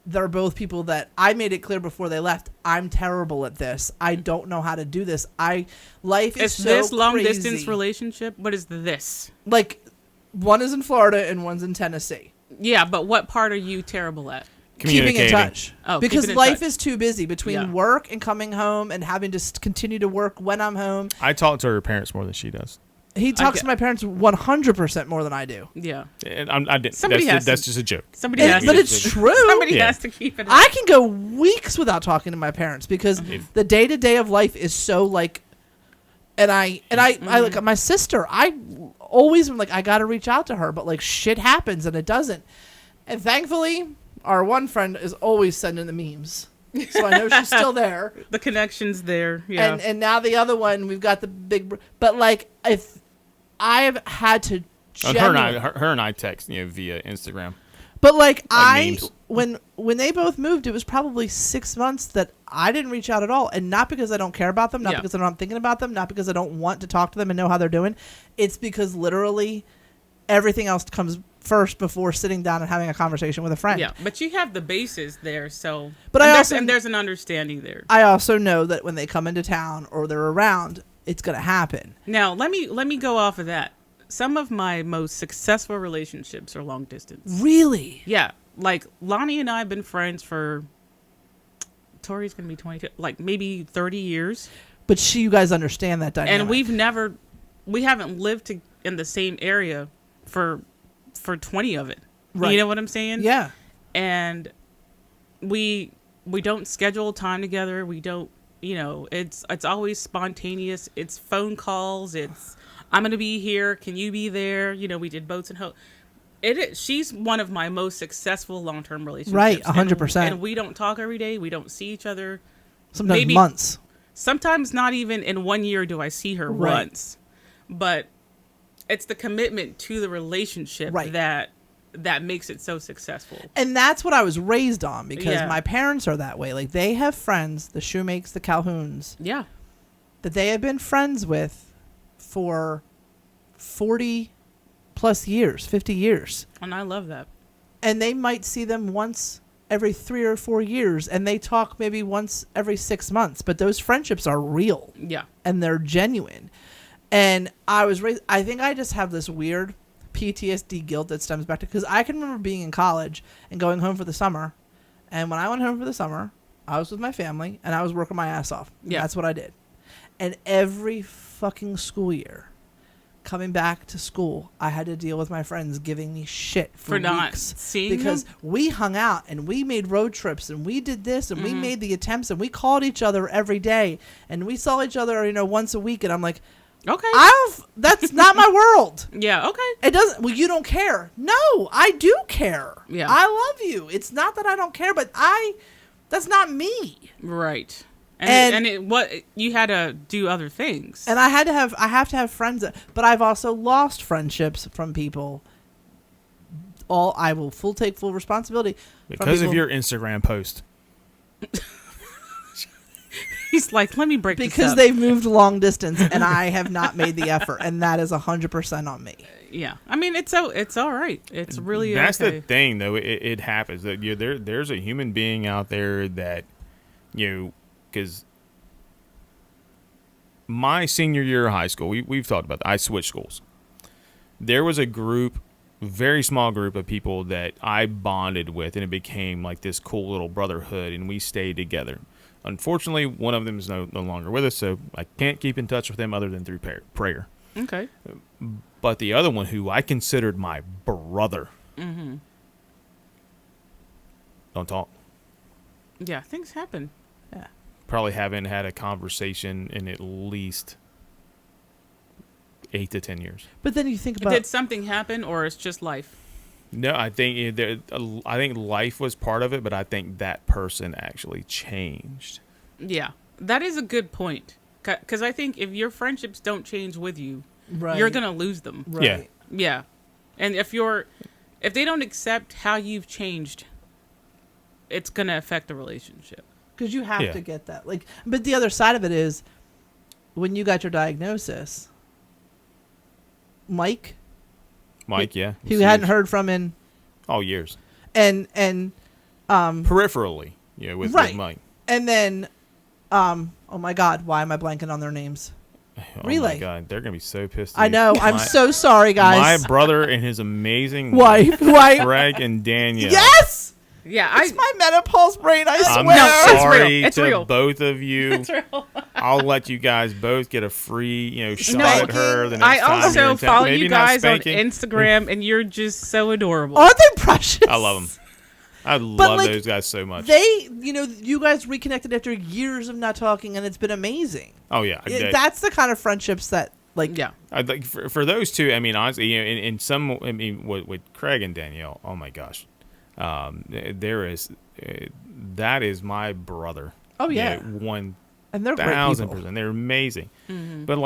they're both people that I made it clear before they left. I'm terrible at this. I don't know how to do this. Life is so crazy. Is this long distance relationship? What is this? Like, one is in Florida and one's in Tennessee. Yeah, but what part are you terrible at? Keeping in touch. Oh, because life is too busy between work and coming home and having to continue to work when I'm home. I talk to her parents more than she does. He talks to my parents 100% more than I do. Yeah. And I didn't. That's just a joke. But it's true. Somebody has to keep it up. I can go weeks without talking to my parents because the day-to-day of life is so like, and I look at my sister. I always am like, I got to reach out to her, but like shit happens and it doesn't. And thankfully, our one friend is always sending the memes. So I know she's still there. The connection's there. Yeah. And now the other one, we've got the big, but like if I've had to her and I text via Instagram. But like when they both moved, it was probably 6 months that I didn't reach out at all, and not because I don't care about them, not because I'm not thinking about them, not because I don't want to talk to them and know how they're doing. It's because literally everything else comes first before sitting down and having a conversation with a friend. Yeah, but you have the bases there, so but there's an understanding there. I also know that when they come into town or they're around, it's going to happen. Now, let me go off of that. Some of my most successful relationships are long distance. Really? Yeah. Like, Lonnie and I have been friends for, Tori's going to be 22, like maybe 30 years. But you guys understand that dynamic. And we haven't lived in the same area for for 20 of it. Right. You know what I'm saying? Yeah. And we don't schedule time together. We don't, it's always spontaneous. It's phone calls. It's, I'm going to be here. Can you be there? We did boats and she's one of my most successful long-term relationships. Right. 100%. And we don't talk every day. We don't see each other. Sometimes maybe months. Sometimes not even in 1 year do I see her Right. once. But it's the commitment to the relationship Right. that makes it so successful. And that's what I was raised on, because Yeah. my parents are that way. Like, they have friends, the Shoemakes, the Calhouns, Yeah. that they have been friends with for 40 plus years, 50 years. And I love that. And they might see them once every 3 or 4 years, and they talk maybe once every 6 months. But those friendships are real. Yeah. And they're genuine. And I was raised, I think I just have this weird PTSD guilt that stems back to, because I can remember being in college and going home for the summer. And when I went home for the summer, I was with my family and I was working my ass off. Yeah. That's what I did. And every fucking school year, coming back to school, I had to deal with my friends giving me shit for not weeks, seeing because them? we hung out and we made road trips and we did this and we made the attempts and we called each other every day and we saw each other, once a week. And I'm like, Okay. that's not my world. Yeah. Okay. It doesn't. Well, you don't care. No, I do care. Yeah. I love you. It's not that I don't care, but that's not me. Right. And you had to do other things. And I have to have friends, but I've also lost friendships from people. I will take full responsibility Because of your Instagram post. He's like, let me break this because up. they've moved long distance and I have not made the effort, and that is 100% on me. Yeah. I mean, it's all right. It's really That's okay. the thing, though. It happens that there's a human being out there that because my senior year of high school, we've talked about that. I switched schools. There was a group, very small group of people that I bonded with, and it became like this cool little brotherhood, and we stayed together. Unfortunately, one of them is no longer with us, so I can't keep in touch with them other than through prayer. Okay. But the other one, who I considered my brother, don't talk. Yeah. Things happen. Yeah. Probably haven't had a conversation in at least 8 to 10 years. But then you think about, Did something happen, or it's just life? No, I think life was part of it, but I think that person actually changed. Yeah. That is a good point. Because I think if your friendships don't change with you, right, you're going to lose them. right. Yeah. Yeah. And if they don't accept how you've changed, it's going to affect the relationship. Because you have Yeah. to get that. But the other side of it is, when you got your diagnosis, Mike, Yeah. who hadn't heard from in all years. and Peripherally, with right. Mike. And then oh my God, why am I blanking on their names? Oh Relay. my God, they're gonna be so pissed at I you. know. I'm so sorry, guys. My brother and his amazing wife, Greg and Danielle. Yes, Yeah. it's my menopause brain. I I'm swear. No, it's sorry real. It's to real. both of you. It's real. I'll let you guys both get a free, shot No, at her. The next I time you're also in town. follow Maybe you not guys on spanking. Instagram, and you're just so adorable. Aren't they precious? I love them. I love those guys so much. They, you guys reconnected after years of not talking, and it's been amazing. Oh yeah, That's the kind of friendships that, Yeah. I'd like for those two. I mean, honestly, in some, with Craig and Danielle. Oh my gosh, there is that is my brother. Oh yeah, 1,000%. and they're great people. They're amazing. Mm-hmm. But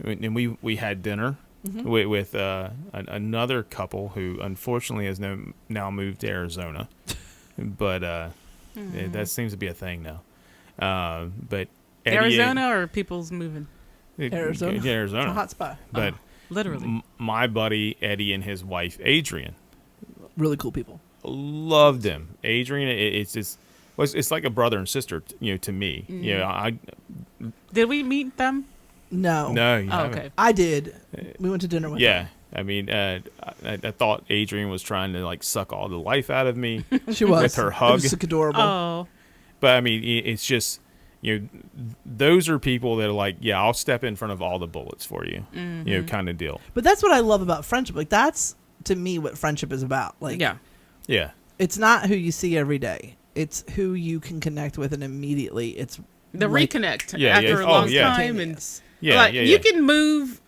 and we had dinner with another couple who unfortunately has now moved to Arizona, but that seems to be a thing now. But Eddie Arizona or people's moving? Arizona. Yeah, Arizona. It's a hot spot. But Literally. my buddy Eddie and his wife Adrian Really cool people. loved him. Adrian, it's like a brother and sister, to me. Did we meet them? No. No, you Oh, haven't. okay. I did. We went to dinner with Yeah, I mean, I thought Adrian was trying to suck all the life out of me, them. She was. with her It hug. was adorable. Oh. but I mean, it's just those are people that are like, yeah, I'll step in front of all the bullets for you, kind of deal. But that's what I love about friendship. That's to me what friendship is about. Like, Yeah. Yeah. it's not who you see every day. It's who you can connect with, and immediately it's The like, reconnect Yeah, after yeah. a long Oh, yeah. time. And instantaneous. Yeah. like, yeah. you Yeah. can move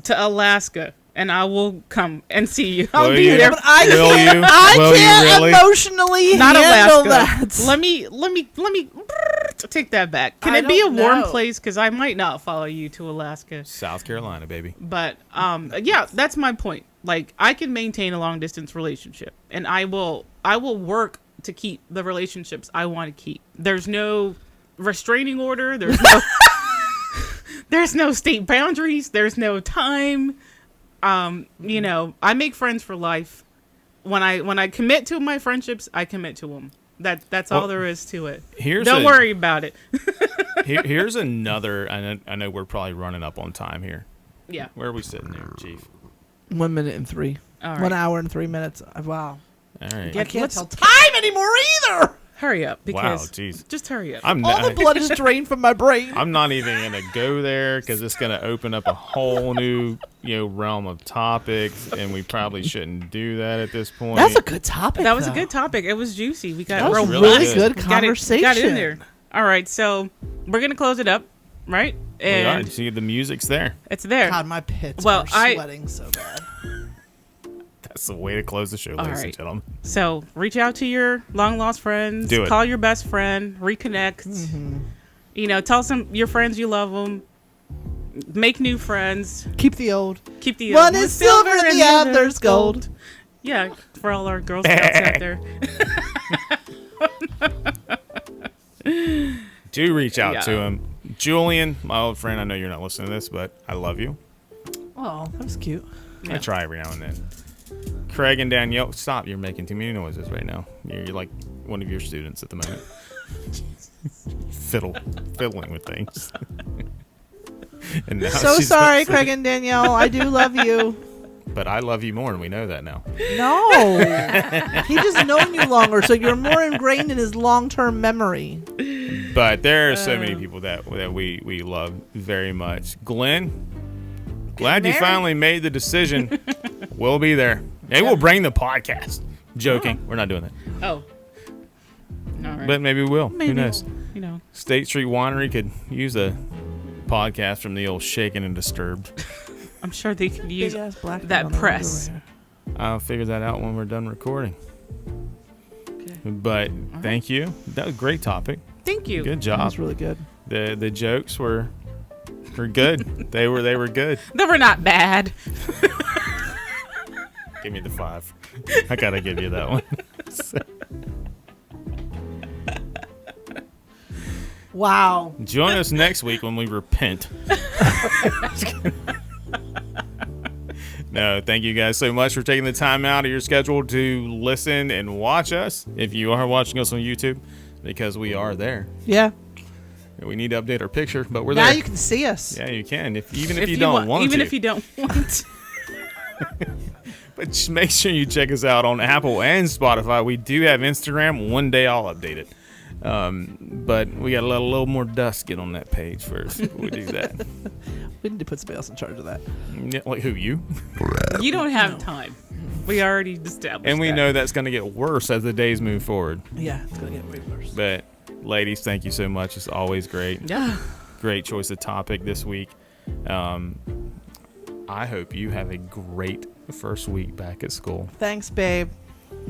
to Alaska and I will come and see you. I'll Will be you? there. But I Will can't. you? I Will you can't really? emotionally Not handle Alaska. that. Let me take that back. Can I it be a don't warm know. place? Because I might not follow you to Alaska. South Carolina, baby. But yeah, that's my point. Like, I can maintain a long distance relationship, and I will work to keep the relationships I want to keep. There's no restraining order. There's no there's no state boundaries. There's no time. You know, I make friends for life. When I commit to my friendships, I commit to them. That's all there is to it. Don't worry about it. Here's another. I know we're probably running up on time here. Yeah. Where are we sitting there, Chief? 1 minute and 3. All right. 1 hour and 3 minutes. Wow. All right. Yeah. I can't let's- tell time anymore either. Hurry up, Wow, because jeez. just hurry up. I'm All the not, blood is drained from my brain. I'm not even gonna go there because it's gonna open up a whole new realm of topics, and we probably shouldn't do that at this point. That's a good topic. That was a though. good topic. It was juicy. We got That was really really good. good Got conversation. it in there. All right, so we're gonna close it up, right? We are. And See, the music's there. it's there. God, my pits Well, are I- sweating so bad. That's the way to close the show, ladies and right. gentlemen. So reach out to your long lost friends. Do it. Call your best friend. Reconnect. You know, tell your friends you love them. Make new friends. Keep the old. Keep the One is silver and the other's gold. Yeah, for all our Girl Scouts out there. Do reach out Yeah. to him. Julian, my old friend, I know you're not listening to this, but I love you. Oh, that was cute. I Yeah. try every now and then. Craig and Danielle, stop. You're making too many noises right now. You're like one of your students at the moment. Fiddling with things. And now So she's sorry, upset. Craig and Danielle. I do love you. But I love you more, and we know that now. No. He's just known you longer, so you're more ingrained in his long-term memory. But there are so many people that we love very much. Glenn, glad you married. finally made the decision. We'll be there. Maybe we'll bring the podcast. Joking. We're not doing that. Oh. All right. But maybe we will. Maybe Who knows? You know. State Street Winery could use a podcast from the old Shaken and Disturbed. I'm sure they could use Big-ass black that man on the press. road I'll figure that out when we're done recording. Okay. But thank you. That was a great topic. Thank you. Good over here. That job. was really good. The jokes were good. they were good. They were not bad. Give me the 5. I gotta give you that one. Wow. Join us next week when we repent. No, thank you guys so much for taking the time out of your schedule to listen and watch us. If you are watching us on YouTube, because we are there. Yeah. We need to update our picture, but we're Now there. you can see us. Yeah, you can. Even if you don't want even to. if you don't want. But just make sure you check us out on Apple and Spotify. We do have Instagram. One day I'll update it. But we got to let a little more dust get on that page first before we do that. We need to put somebody else in charge of that. Yeah, like who, you? You don't have time. We already established And we that. know that's going to get worse as the days move forward. Yeah, it's going to get way worse. But ladies, thank you so much. It's always great. Yeah. Great choice of topic this week. I hope you have a great first week back at school. Thanks, babe.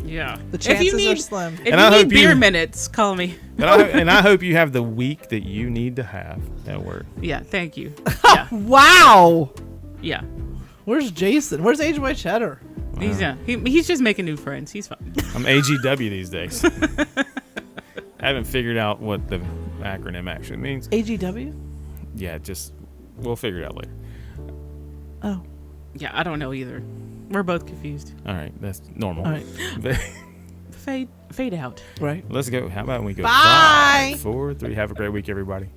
Yeah. The If chances you need, are slim. If And I you hope need beer you- minutes, call me. And I hope you have the week that you need to have at work. Yeah, thank you. Yeah. Wow. Yeah. Where's Jason? Where's Age White Cheddar? He's just making new friends. He's fine. I'm AGW these days. I haven't figured out what the acronym actually means. AGW? Yeah, we'll figure it out later. Oh. Yeah, I don't know either. We're both confused. All right, that's normal. All right. But Fade out. Right. let's go. How about we go? Bye. 5, 4, 3. Have a great week, everybody.